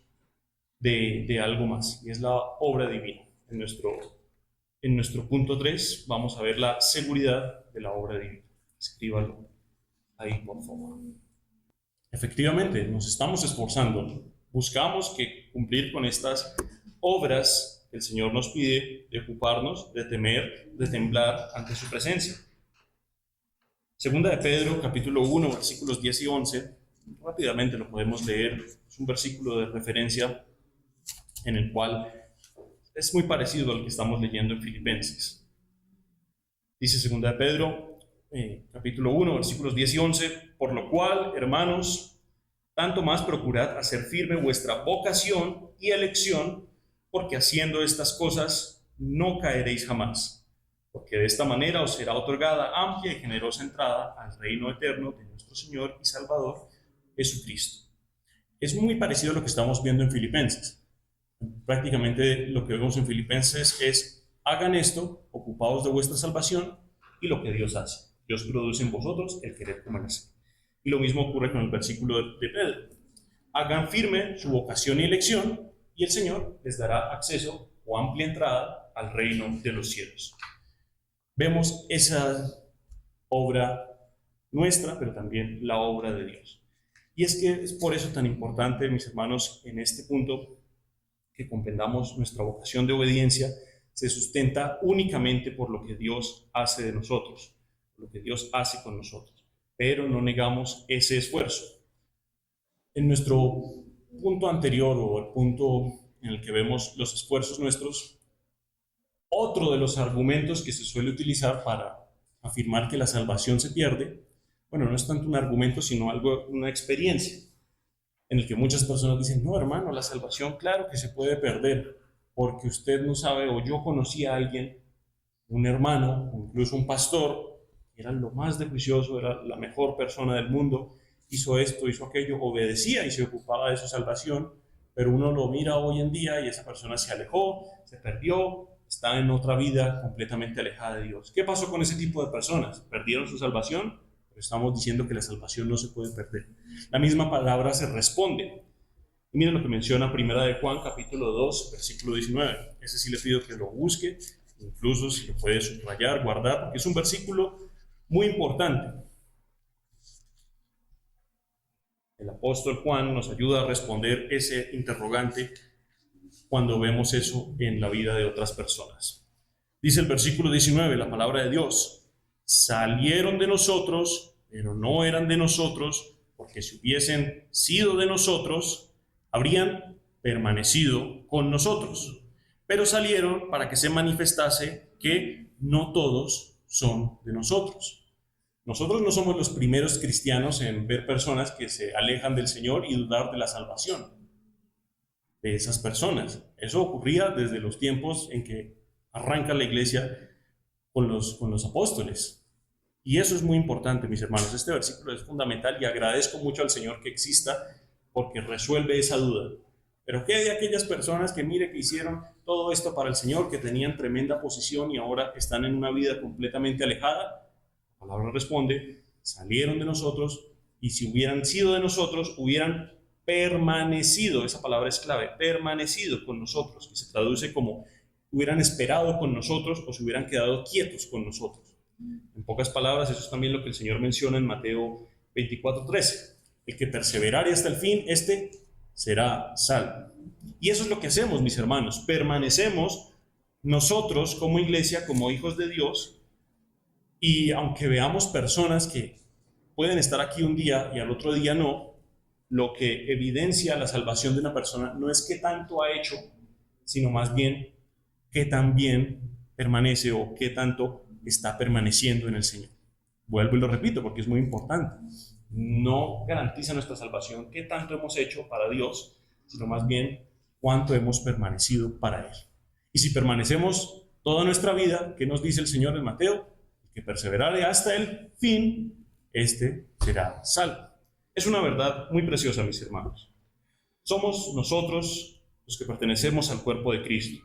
de algo más, y es la obra divina. En nuestro punto 3 vamos a ver la seguridad de la obra divina. Escríbalo ahí, por favor. Efectivamente, nos estamos esforzando, buscamos que cumplir con estas obras que el Señor nos pide, de ocuparnos, de temer, de temblar ante su presencia. Segunda de Pedro, capítulo 1, versículos 10 y 11, rápidamente lo podemos leer, es un versículo de referencia en el cual es muy parecido al que estamos leyendo en Filipenses. Dice segunda de Pedro, capítulo 1, versículos 10 y 11, por lo cual, hermanos, tanto más procurad hacer firme vuestra vocación y elección, porque haciendo estas cosas no caeréis jamás, porque de esta manera os será otorgada amplia y generosa entrada al reino eterno de nuestro Señor y Salvador Jesucristo. Es muy parecido a lo que estamos viendo en Filipenses. Prácticamente lo que vemos en Filipenses es: hagan esto, ocupaos de vuestra salvación y lo que Dios hace. Dios produce en vosotros el querer como el hacer. Y lo mismo ocurre con el versículo de Pedro. Hagan firme su vocación y elección y el Señor les dará acceso o amplia entrada al reino de los cielos. Vemos esa obra nuestra, pero también la obra de Dios. Y es que es por eso tan importante, mis hermanos, en este punto, que comprendamos nuestra vocación de obediencia se sustenta únicamente por lo que Dios hace de nosotros, lo que Dios hace con nosotros, pero no negamos ese esfuerzo. En nuestro punto anterior, o el punto en el que vemos los esfuerzos nuestros, otro de los argumentos que se suele utilizar para afirmar que la salvación se pierde, bueno, no es tanto un argumento, sino una experiencia, en el que muchas personas dicen: no, hermano, la salvación claro que se puede perder, porque usted no sabe, o yo conocí a alguien, un hermano, o incluso un pastor, que era lo más de juicioso, era la mejor persona del mundo, hizo esto, hizo aquello, obedecía y se ocupaba de su salvación, pero uno lo mira hoy en día y esa persona se alejó, se perdió, está en otra vida completamente alejada de Dios. ¿Qué pasó con ese tipo de personas? ¿Perdieron su salvación? Pero estamos diciendo que la salvación no se puede perder. La misma palabra se responde. Y miren lo que menciona Primera de Juan, capítulo 2, versículo 19. Ese sí le pido que lo busque, incluso si lo puede subrayar, guardar, porque es un versículo muy importante. El apóstol Juan nos ayuda a responder ese interrogante cuando vemos eso en la vida de otras personas. Dice el versículo 19, la palabra de Dios: salieron de nosotros, pero no eran de nosotros, porque si hubiesen sido de nosotros, habrían permanecido con nosotros. Pero salieron para que se manifestase que no todos son de nosotros. Nosotros no somos los primeros cristianos en ver personas que se alejan del Señor y dudar de la salvación de esas personas. Eso ocurría desde los tiempos en que arranca la iglesia con los apóstoles. Y eso es muy importante, mis hermanos. Este versículo es fundamental y agradezco mucho al Señor que exista, porque resuelve esa duda. Pero ¿qué hay de aquellas personas que hicieron todo esto para el Señor, que tenían tremenda posición y ahora están en una vida completamente alejada? La palabra responde: salieron de nosotros, y si hubieran sido de nosotros, hubieran permanecido. Esa palabra es clave: permanecido con nosotros, que se traduce como hubieran esperado con nosotros o se hubieran quedado quietos con nosotros. En pocas palabras, eso es también lo que el Señor menciona en Mateo 24:13. El que perseverare hasta el fin, este será salvo. Y eso es lo que hacemos, mis hermanos. Permanecemos nosotros como iglesia, como hijos de Dios, y aunque veamos personas que pueden estar aquí un día y al otro día no, lo que evidencia la salvación de una persona no es qué tanto ha hecho, sino más bien qué tan bien permanece o qué tanto está permaneciendo en el Señor. Vuelvo y lo repito porque es muy importante. No garantiza nuestra salvación qué tanto hemos hecho para Dios, sino más bien cuánto hemos permanecido para Él. Y si permanecemos toda nuestra vida, ¿qué nos dice el Señor en Mateo? Que perseverare hasta el fin, este será salvo. Es una verdad muy preciosa, mis hermanos. Somos nosotros los que pertenecemos al cuerpo de Cristo.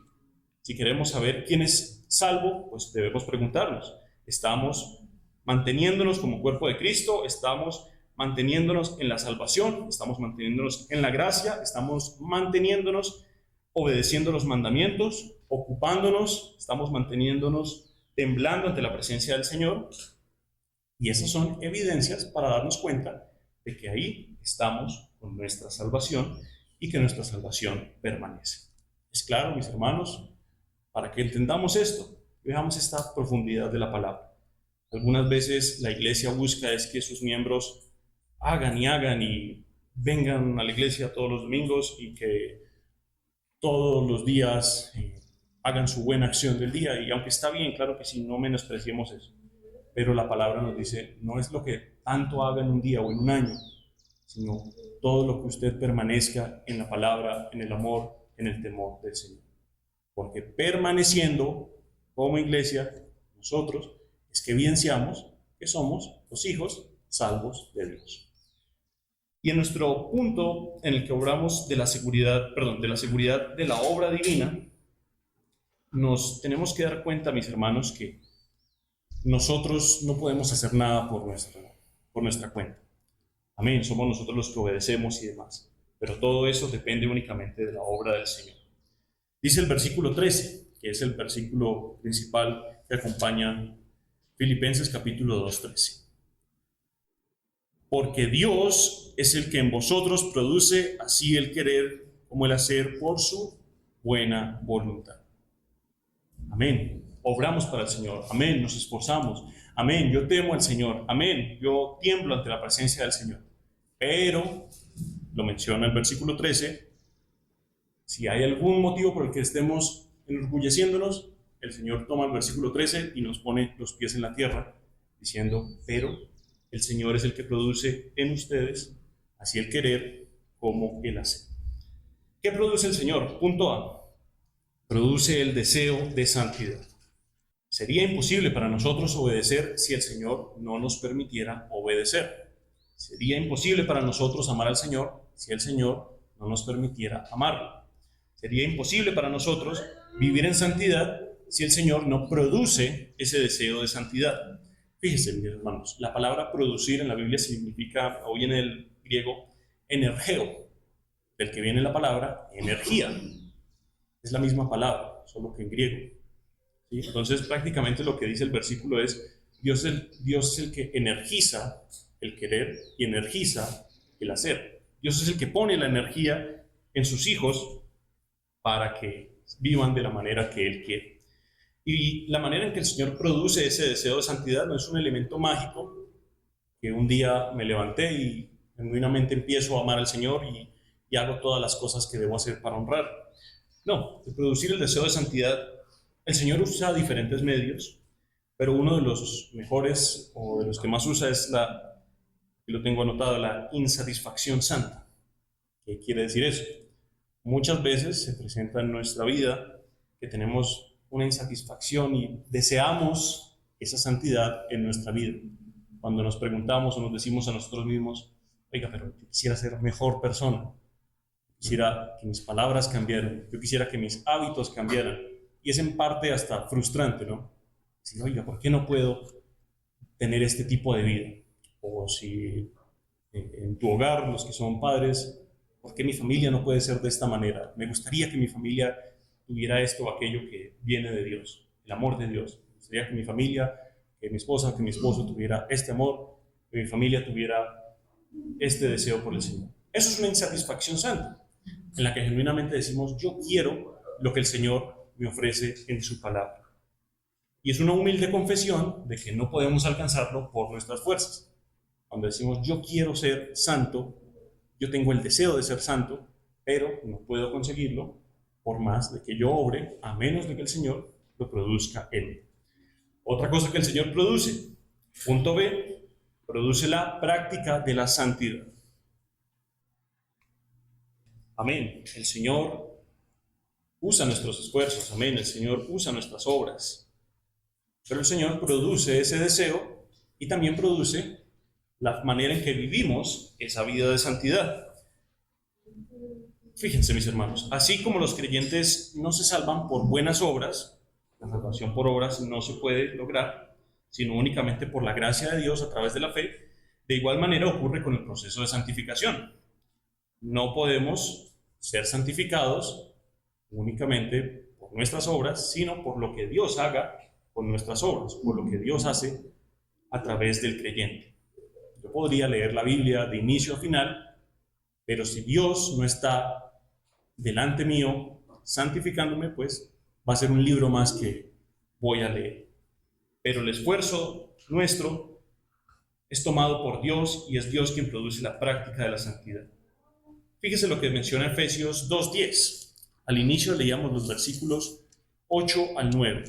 Si queremos saber quién es salvo, pues debemos preguntarnos, ¿estamos manteniéndonos como cuerpo de Cristo? ¿Estamos manteniéndonos en la salvación? ¿Estamos manteniéndonos en la gracia? ¿Estamos manteniéndonos obedeciendo los mandamientos? ¿Ocupándonos? ¿Estamos manteniéndonos temblando ante la presencia del Señor? Y esas son evidencias para darnos cuenta de que ahí estamos con nuestra salvación y que nuestra salvación permanece. ¿Es claro, mis hermanos? Para que entendamos esto, veamos esta profundidad de la palabra. Algunas veces la iglesia busca es que sus miembros hagan y vengan a la iglesia todos los domingos y que todos los días hagan su buena acción del día. Y aunque está bien, claro que sí, no menospreciemos eso. Pero la palabra nos dice, no es lo que tanto haga en un día o en un año, sino todo lo que usted permanezca en la palabra, en el amor, en el temor del Señor. Porque permaneciendo como iglesia, nosotros es que evidenciamos que somos los hijos salvos de Dios. Y en nuestro punto en el que obramos de la seguridad de la obra divina, nos tenemos que dar cuenta, mis hermanos, que nosotros no podemos hacer nada por nuestra cuenta. Amén, somos nosotros los que obedecemos y demás. Pero todo eso depende únicamente de la obra del Señor. Dice el versículo 13, que es el versículo principal que acompaña Filipenses capítulo 2, 13. Porque Dios es el que en vosotros produce así el querer como el hacer por su buena voluntad. Amén. Obramos para el Señor. Amén. Nos esforzamos. Amén. Yo temo al Señor. Amén. Yo tiemblo ante la presencia del Señor. Pero, lo menciona el versículo 13, si hay algún motivo por el que estemos enorgulleciéndonos, el Señor toma el versículo 13 y nos pone los pies en la tierra, diciendo, pero el Señor es el que produce en ustedes así el querer como el hacer. ¿Qué produce el Señor? Punto A. Produce el deseo de santidad. Sería imposible para nosotros obedecer si el Señor no nos permitiera obedecer. Sería imposible para nosotros amar al Señor si el Señor no nos permitiera amarlo. Sería imposible para nosotros vivir en santidad si el Señor no produce ese deseo de santidad. Fíjense, mis hermanos, la palabra producir en la Biblia significa, hoy en el griego, energeo, del que viene la palabra energía. Es la misma palabra, solo que en griego. ¿Sí? Entonces, prácticamente lo que dice el versículo es, Dios es el que energiza el querer y energiza el hacer. Dios es el que pone la energía en sus hijos para que vivan de la manera que Él quiere. Y la manera en que el Señor produce ese deseo de santidad no es un elemento mágico, que un día me levanté y genuinamente empiezo a amar al Señor y hago todas las cosas que debo hacer para honrar. No, de producir el deseo de santidad, el Señor usa diferentes medios, pero uno de los mejores o de los que más usa es y lo tengo anotado, la insatisfacción santa. ¿Qué quiere decir eso? Muchas veces se presenta en nuestra vida que tenemos una insatisfacción y deseamos esa santidad en nuestra vida. Cuando nos preguntamos o nos decimos a nosotros mismos, oiga, pero yo quisiera ser mejor persona, quisiera que mis palabras cambiaran, yo quisiera que mis hábitos cambiaran. Y es en parte hasta frustrante, ¿no? Decir, oiga, ¿por qué no puedo tener este tipo de vida? O si en tu hogar, los que son padres, ¿por qué mi familia no puede ser de esta manera? Me gustaría que mi familia tuviera esto o aquello que viene de Dios, el amor de Dios. Me gustaría que mi familia, que mi esposa, que mi esposo tuviera este amor, que mi familia tuviera este deseo por el Señor. Eso es una insatisfacción santa, en la que genuinamente decimos, yo quiero lo que el Señor me ofrece en su palabra. Y es una humilde confesión de que no podemos alcanzarlo por nuestras fuerzas. Cuando decimos, yo quiero ser santo, yo tengo el deseo de ser santo, pero no puedo conseguirlo por más de que yo obre, a menos de que el Señor lo produzca en mí. Otra cosa que el Señor produce, punto B, produce la práctica de la santidad. Amén. El Señor usa nuestros esfuerzos, amén. El Señor usa nuestras obras. Pero el Señor produce ese deseo y también produce la manera en que vivimos esa vida de santidad. Fíjense, mis hermanos, así como los creyentes no se salvan por buenas obras, la salvación por obras no se puede lograr, sino únicamente por la gracia de Dios a través de la fe, de igual manera ocurre con el proceso de santificación. No podemos ser santificados únicamente por nuestras obras, sino por lo que Dios haga con nuestras obras, por lo que Dios hace a través del creyente. Yo podría leer la Biblia de inicio a final, pero si Dios no está delante mío santificándome, pues va a ser un libro más que voy a leer. Pero el esfuerzo nuestro es tomado por Dios y es Dios quien produce la práctica de la santidad. Fíjese lo que menciona Efesios 2:10. Al inicio leíamos los versículos 8 al 9,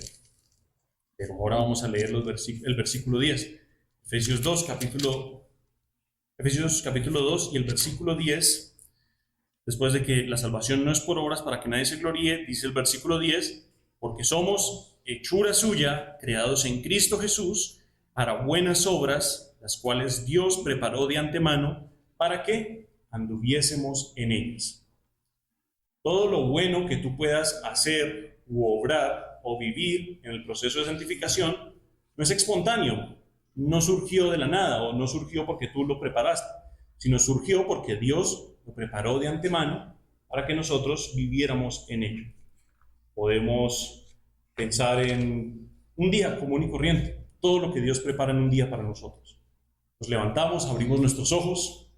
pero ahora vamos a leer el versículo 10. Efesios capítulo 2 y el versículo 10, después de que la salvación no es por obras para que nadie se gloríe, dice el versículo 10, porque somos hechura suya, creados en Cristo Jesús, para buenas obras, las cuales Dios preparó de antemano para que anduviésemos en ellas. Todo lo bueno que tú puedas hacer u obrar o vivir en el proceso de santificación no es espontáneo, no surgió de la nada o no surgió porque tú lo preparaste, sino surgió porque Dios lo preparó de antemano para que nosotros viviéramos en ello. Podemos pensar en un día común y corriente, todo lo que Dios prepara en un día para nosotros. Nos levantamos, abrimos nuestros ojos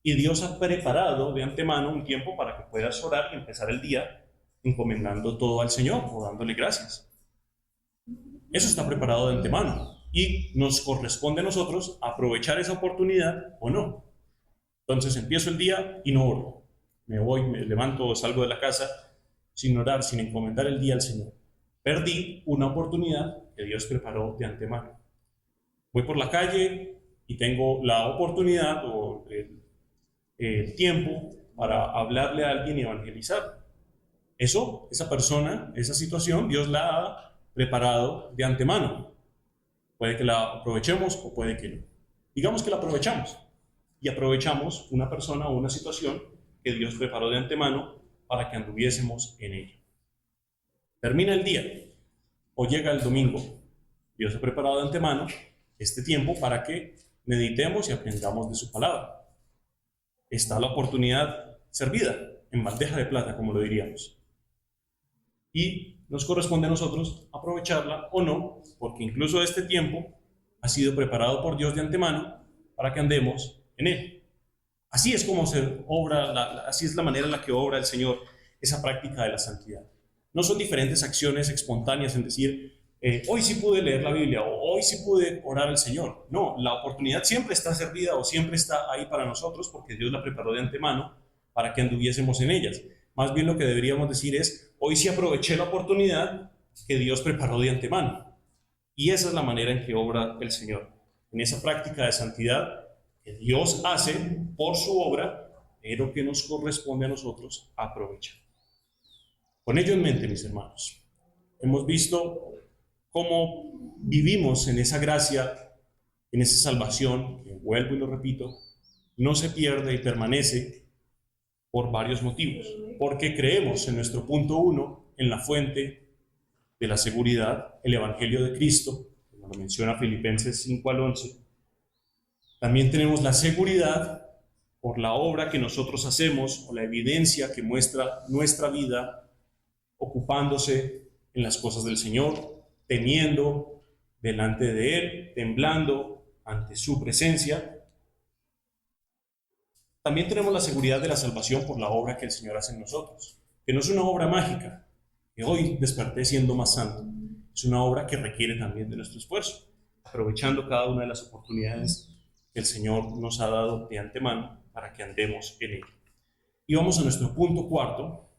y Dios ha preparado de antemano un tiempo para que puedas orar y empezar el día encomendando todo al Señor o dándole gracias. Eso está preparado de antemano y nos corresponde a nosotros aprovechar esa oportunidad o no. Entonces empiezo el día y no oro. Me voy, me levanto, salgo de la casa sin orar, sin encomendar el día al Señor. Perdí una oportunidad que Dios preparó de antemano. Voy por la calle y tengo la oportunidad o el tiempo para hablarle a alguien y evangelizar. Esa persona, esa situación, Dios la ha preparado de antemano. Puede que la aprovechemos o puede que no. Digamos que la aprovechamos. Y aprovechamos una persona o una situación que Dios preparó de antemano para que anduviésemos en ella. Termina el día o llega el domingo. Dios ha preparado de antemano este tiempo para que meditemos y aprendamos de su palabra. Está la oportunidad servida en bandeja de plata, como lo diríamos. Y nos corresponde a nosotros aprovecharla o no, porque incluso este tiempo ha sido preparado por Dios de antemano para que andemos en él. Así es como se obra, así es la manera en la que obra el Señor esa práctica de la santidad. No son diferentes acciones espontáneas en decir, hoy sí pude leer la Biblia o hoy sí pude orar al Señor. No, la oportunidad siempre está servida o siempre está ahí para nosotros porque Dios la preparó de antemano para que anduviésemos en ellas. Más bien lo que deberíamos decir es, hoy sí aproveché la oportunidad que Dios preparó de antemano. Y esa es la manera en que obra el Señor, en esa práctica de santidad que Dios hace por su obra, pero que nos corresponde a nosotros aprovechar. Con ello en mente, mis hermanos, hemos visto cómo vivimos en esa gracia, en esa salvación, que vuelvo y lo repito, no se pierde y permanece por varios motivos. Porque creemos en nuestro punto 1, en la fuente de la seguridad, el Evangelio de Cristo, como lo menciona Filipenses 5 al 11. También tenemos la seguridad por la obra que nosotros hacemos o la evidencia que muestra nuestra vida ocupándose en las cosas del Señor, temiendo delante de Él, temblando ante su presencia. También tenemos la seguridad de la salvación por la obra que el Señor hace en nosotros, que no es una obra mágica, que hoy desperté siendo más santo. Es una obra que requiere también de nuestro esfuerzo, aprovechando cada una de las oportunidades que el Señor nos ha dado de antemano para que andemos en ella. Y vamos a nuestro punto 4,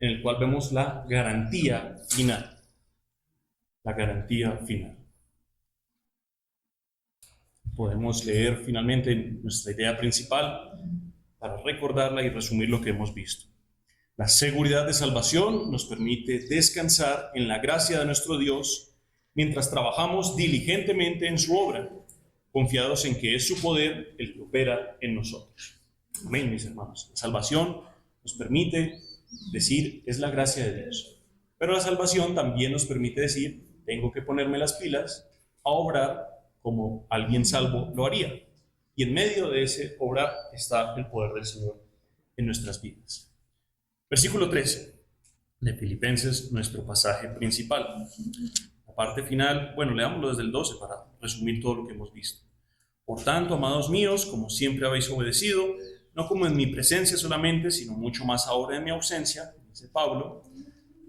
en el cual vemos la garantía final. La garantía final. Podemos leer finalmente nuestra idea principal para recordarla y resumir lo que hemos visto. La seguridad de salvación nos permite descansar en la gracia de nuestro Dios mientras trabajamos diligentemente en su obra, confiados en que es su poder el que opera en nosotros. Amén, mis hermanos. La salvación nos permite decir, es la gracia de Dios. Pero la salvación también nos permite decir, tengo que ponerme las pilas a obrar como alguien salvo lo haría. Y en medio de ese obrar está el poder del Señor en nuestras vidas. Versículo 13 de Filipenses, nuestro pasaje principal. La parte final, bueno, leámoslo desde el 12 para resumir todo lo que hemos visto. Por tanto, amados míos, como siempre habéis obedecido, no como en mi presencia solamente, sino mucho más ahora en mi ausencia, dice Pablo,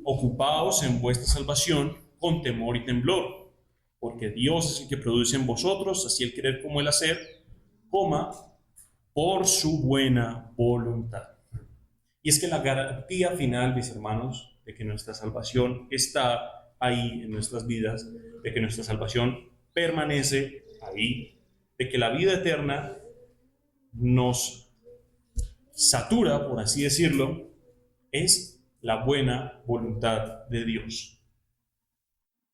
ocupaos en vuestra salvación con temor y temblor, porque Dios es el que produce en vosotros, así el querer como el hacer, por su buena voluntad. Y es que la garantía final, mis hermanos, de que nuestra salvación está ahí en nuestras vidas, de que nuestra salvación permanece ahí, de que la vida eterna nos satura, por así decirlo, es la buena voluntad de Dios.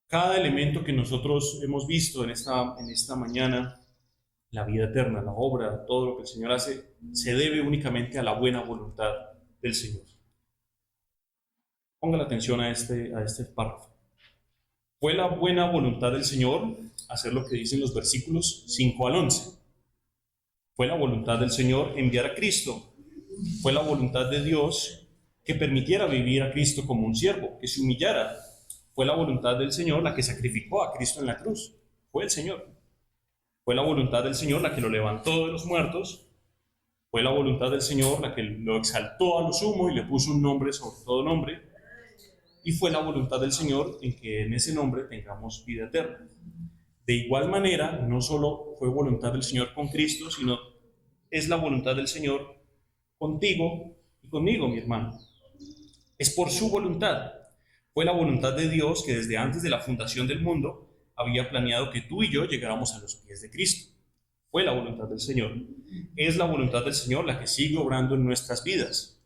Cada elemento que nosotros hemos visto en esta mañana, la vida eterna, la obra, todo lo que el Señor hace, se debe únicamente a la buena voluntad del Señor. Ponga la atención a este párrafo. Fue la buena voluntad del Señor hacer lo que dicen los versículos 5 al 11. Fue la voluntad del Señor enviar a Cristo. Fue la voluntad de Dios que permitiera vivir a Cristo como un siervo, que se humillara. Fue la voluntad del Señor la que sacrificó a Cristo en la cruz. Fue el Señor. Fue la voluntad del Señor la que lo levantó de los muertos. Fue la voluntad del Señor la que lo exaltó a lo sumo y le puso un nombre sobre todo nombre. Y fue la voluntad del Señor en que en ese nombre tengamos vida eterna. De igual manera, no solo fue voluntad del Señor con Cristo, sino es la voluntad del Señor contigo y conmigo, mi hermano. Es por su voluntad. Fue la voluntad de Dios que desde antes de la fundación del mundo había planeado que tú y yo llegáramos a los pies de Cristo. Fue la voluntad del Señor. Es la voluntad del Señor la que sigue obrando en nuestras vidas,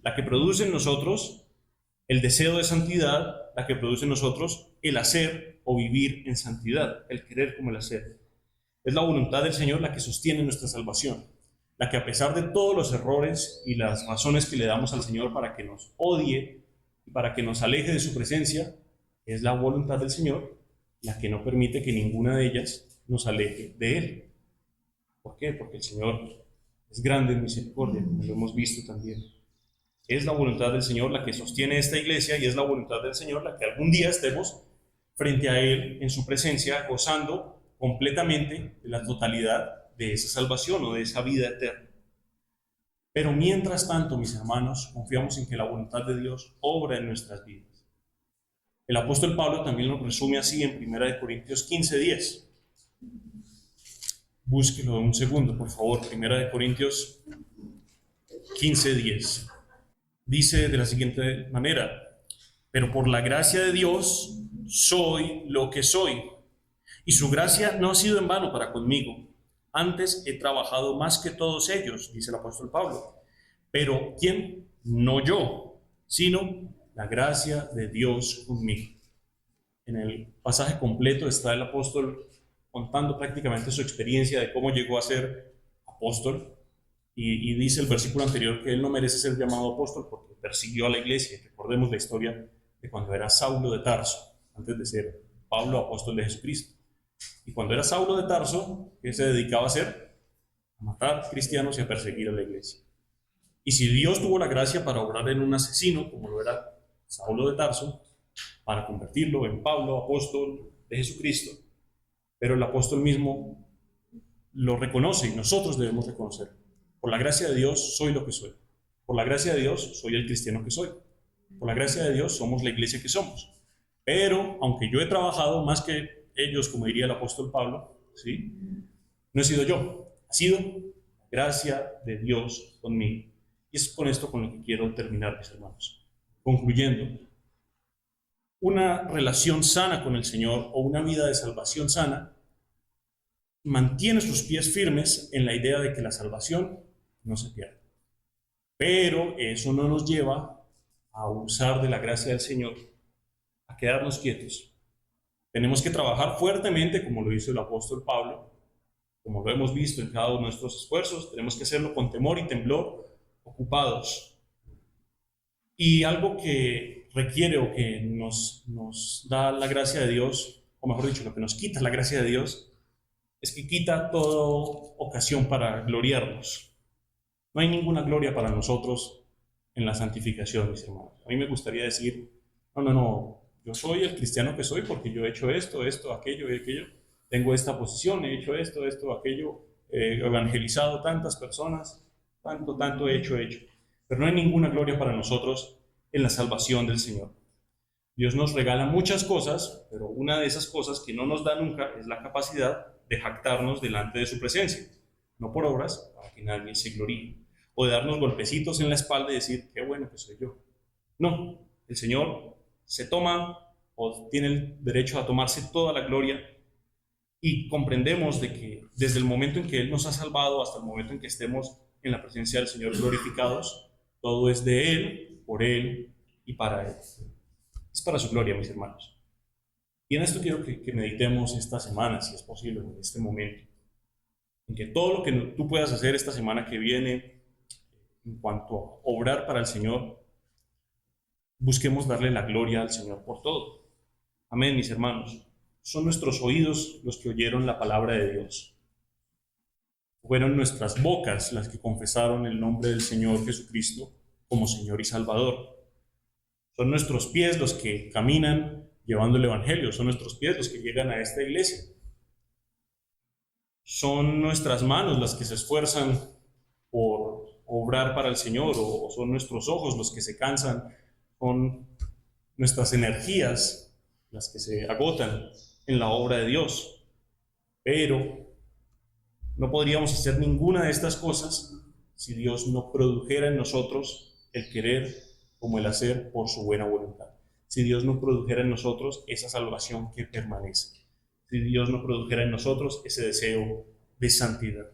la que produce en nosotros el deseo de santidad, la que produce en nosotros el hacer o vivir en santidad, el querer como el hacer. Es la voluntad del Señor la que sostiene nuestra salvación, la que a pesar de todos los errores y las razones que le damos al Señor para que nos odie y para que nos aleje de su presencia, es la voluntad del Señor la que no permite que ninguna de ellas nos aleje de Él. ¿Por qué? Porque el Señor es grande en misericordia, como lo hemos visto también. Es la voluntad del Señor la que sostiene esta iglesia y es la voluntad del Señor la que algún día estemos frente a Él en su presencia, gozando completamente de la totalidad de esa salvación o de esa vida eterna. Pero mientras tanto, mis hermanos, confiamos en que la voluntad de Dios obra en nuestras vidas. El apóstol Pablo también lo resume así en 1 Corintios 15:10. Búsquelo un segundo, por favor. 1 Corintios 15:10. Dice de la siguiente manera: pero por la gracia de Dios soy lo que soy, y su gracia no ha sido en vano para conmigo. Antes he trabajado más que todos ellos, dice el apóstol Pablo. Pero ¿quién? No yo, sino la gracia de Dios conmigo. En el pasaje completo está el apóstol contando prácticamente su experiencia de cómo llegó a ser apóstol. Y dice el versículo anterior que él no merece ser llamado apóstol porque persiguió a la iglesia. Recordemos la historia de cuando era Saulo de Tarso, antes de ser Pablo, apóstol de Jesucristo. Y cuando era Saulo de Tarso, ¿qué se dedicaba a hacer? A matar cristianos y a perseguir a la iglesia. Y si Dios tuvo la gracia para obrar en un asesino, como lo era Saulo de Tarso, para convertirlo en Pablo, apóstol de Jesucristo, pero el apóstol mismo lo reconoce y nosotros debemos reconocerlo. Por la gracia de Dios soy lo que soy. Por la gracia de Dios soy el cristiano que soy. Por la gracia de Dios somos la iglesia que somos. Pero, aunque yo he trabajado más que ellos, como diría el apóstol Pablo, ¿sí? No he sido yo. Ha sido la gracia de Dios conmigo. Y es con esto con lo que quiero terminar, mis hermanos. Concluyendo, una relación sana con el Señor o una vida de salvación sana mantiene sus pies firmes en la idea de que la salvación no se pierde. Pero eso no nos lleva a usar de la gracia del Señor, a quedarnos quietos. Tenemos que trabajar fuertemente, como lo hizo el apóstol Pablo, como lo hemos visto en cada uno de nuestros esfuerzos, tenemos que hacerlo con temor y temblor, ocupados. Y algo que requiere o que nos da la gracia de Dios, o mejor dicho, lo que nos quita la gracia de Dios, es que quita toda ocasión para gloriarnos. No hay ninguna gloria para nosotros en la santificación, mis hermanos. A mí me gustaría decir, no, yo soy el cristiano que soy porque yo he hecho esto, aquello y aquello. Tengo esta posición, he hecho esto, aquello, he evangelizado tantas personas, tanto he hecho. Pero no hay ninguna gloria para nosotros en la salvación del Señor. Dios nos regala muchas cosas, pero una de esas cosas que no nos da nunca es la capacidad de jactarnos delante de su presencia. No por obras, para que nadie se gloríe. O de darnos golpecitos en la espalda y decir, qué bueno que soy yo. No, el Señor se toma o tiene el derecho a tomarse toda la gloria, y comprendemos de que desde el momento en que Él nos ha salvado hasta el momento en que estemos en la presencia del Señor glorificados, todo es de Él, por Él y para Él. Es para su gloria, mis hermanos. Y en esto quiero que meditemos esta semana, si es posible, en este momento, en que todo lo que tú puedas hacer esta semana que viene en cuanto a obrar para el Señor, busquemos darle la gloria al Señor por todo. Amén, mis hermanos. Son nuestros oídos los que oyeron la palabra de Dios. Fueron nuestras bocas las que confesaron el nombre del Señor Jesucristo como Señor y Salvador. Son nuestros pies los que caminan llevando el Evangelio. Son nuestros pies los que llegan a esta iglesia. Son nuestras manos las que se esfuerzan por obrar para el Señor, o son nuestros ojos los que se cansan, son nuestras energías las que se agotan en la obra de Dios. Pero no podríamos hacer ninguna de estas cosas si Dios no produjera en nosotros el querer como el hacer por su buena voluntad. Si Dios no produjera en nosotros esa salvación que permanece. Si Dios no produjera en nosotros ese deseo de santidad.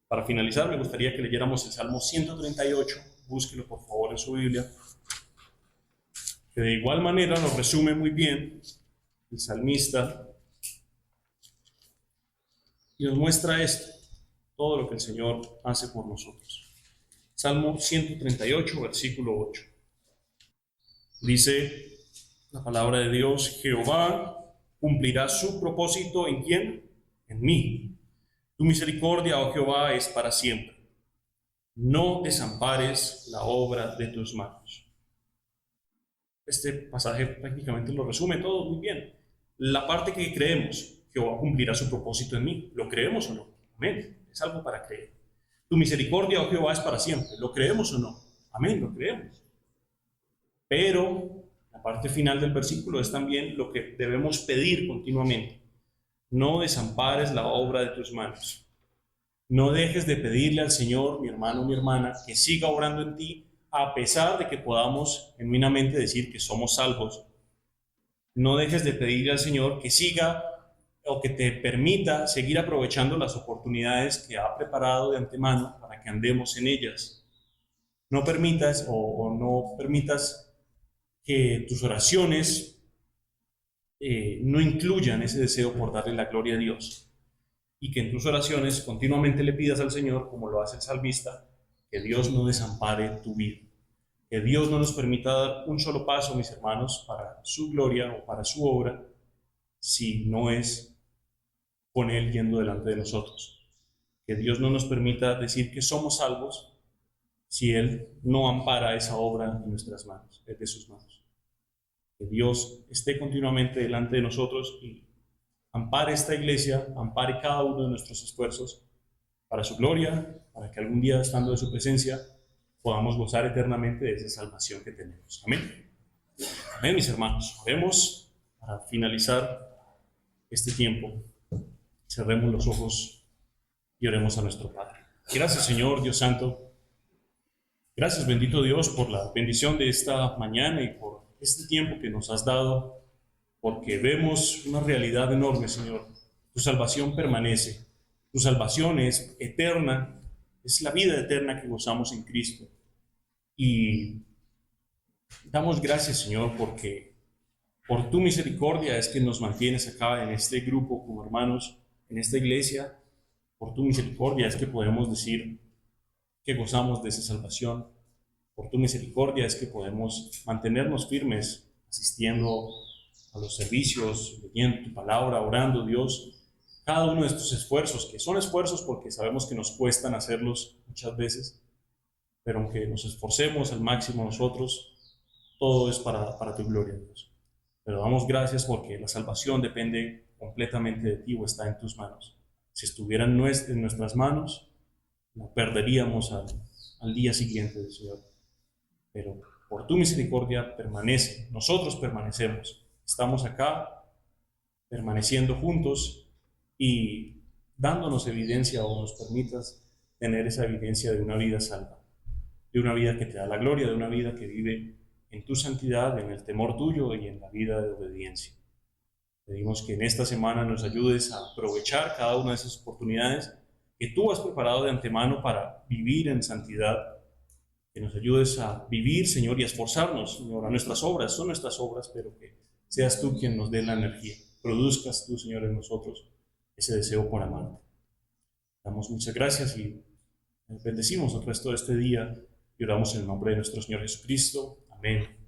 Para finalizar, me gustaría que leyéramos el Salmo 138. Búsquelo por favor en su Biblia, que de igual manera nos resume muy bien el salmista y nos muestra esto, todo lo que el Señor hace por nosotros. Salmo 138, versículo 8. Dice la palabra de Dios: Jehová cumplirá su propósito ¿en quién? En mí. Tu misericordia, oh Jehová, es para siempre. No desampares la obra de tus manos. Este pasaje prácticamente lo resume todo muy bien. La parte que creemos, Jehová cumplirá su propósito en mí. ¿Lo creemos o no? Amén. Es algo para creer. Tu misericordia, oh Jehová, es para siempre. ¿Lo creemos o no? Amén, lo creemos. Pero la parte final del versículo es también lo que debemos pedir continuamente. No desampares la obra de tus manos. No dejes de pedirle al Señor, mi hermano, mi hermana, que siga obrando en ti, a pesar de que podamos genuinamente decir que somos salvos. No dejes de pedirle al Señor que siga o que te permita seguir aprovechando las oportunidades que ha preparado de antemano para que andemos en ellas. No permitas no permitas que tus oraciones no incluyan ese deseo por darle la gloria a Dios, y que en tus oraciones continuamente le pidas al Señor, como lo hace el salmista, que Dios no desampare tu vida, que Dios no nos permita dar un solo paso, mis hermanos, para su gloria o para su obra, si no es con Él yendo delante de nosotros. Que Dios no nos permita decir que somos salvos si Él no ampara esa obra en nuestras manos, de sus manos. Que Dios esté continuamente delante de nosotros y ampare esta iglesia, ampare cada uno de nuestros esfuerzos para su gloria, para que algún día, estando en su presencia, podamos gozar eternamente de esa salvación que tenemos. Amén. Amén, mis hermanos. Oremos para finalizar este tiempo. Cerremos los ojos y oremos a nuestro Padre. Gracias, Señor Dios Santo. Gracias, bendito Dios, por la bendición de esta mañana y por este tiempo que nos has dado, porque vemos una realidad enorme, Señor. Tu salvación permanece, tu salvación es eterna, es la vida eterna que gozamos en Cristo. Y damos gracias, Señor, porque por tu misericordia es que nos mantienes acá en este grupo como hermanos, en esta iglesia, Por tu misericordia es que podemos decir que gozamos de esa salvación. Por tu misericordia es que podemos mantenernos firmes, asistiendo a los servicios, leyendo tu palabra, orando, Dios. Cada uno de estos esfuerzos, que son esfuerzos porque sabemos que nos cuestan hacerlos muchas veces, pero aunque nos esforcemos al máximo nosotros, todo es para tu gloria, Dios. Pero damos gracias porque la salvación depende completamente de ti o está en tus manos. Si estuviera en nuestras manos, la perderíamos al día siguiente, Señor. Pero por tu misericordia permanece, nosotros permanecemos, estamos acá permaneciendo juntos y dándonos evidencia o nos permitas tener esa evidencia de una vida salva, de una vida que te da la gloria, de una vida que vive en tu santidad, en el temor tuyo y en la vida de obediencia. Pedimos que en esta semana nos ayudes a aprovechar cada una de esas oportunidades que tú has preparado de antemano para vivir en santidad, que nos ayudes a vivir, Señor, y a esforzarnos, Señor, a nuestras obras, son nuestras obras, pero que seas tú quien nos dé la energía, produzcas tú, Señor, en nosotros ese deseo por amarte. Damos muchas gracias y bendecimos el resto de este día y oramos en el nombre de nuestro Señor Jesucristo. Amén.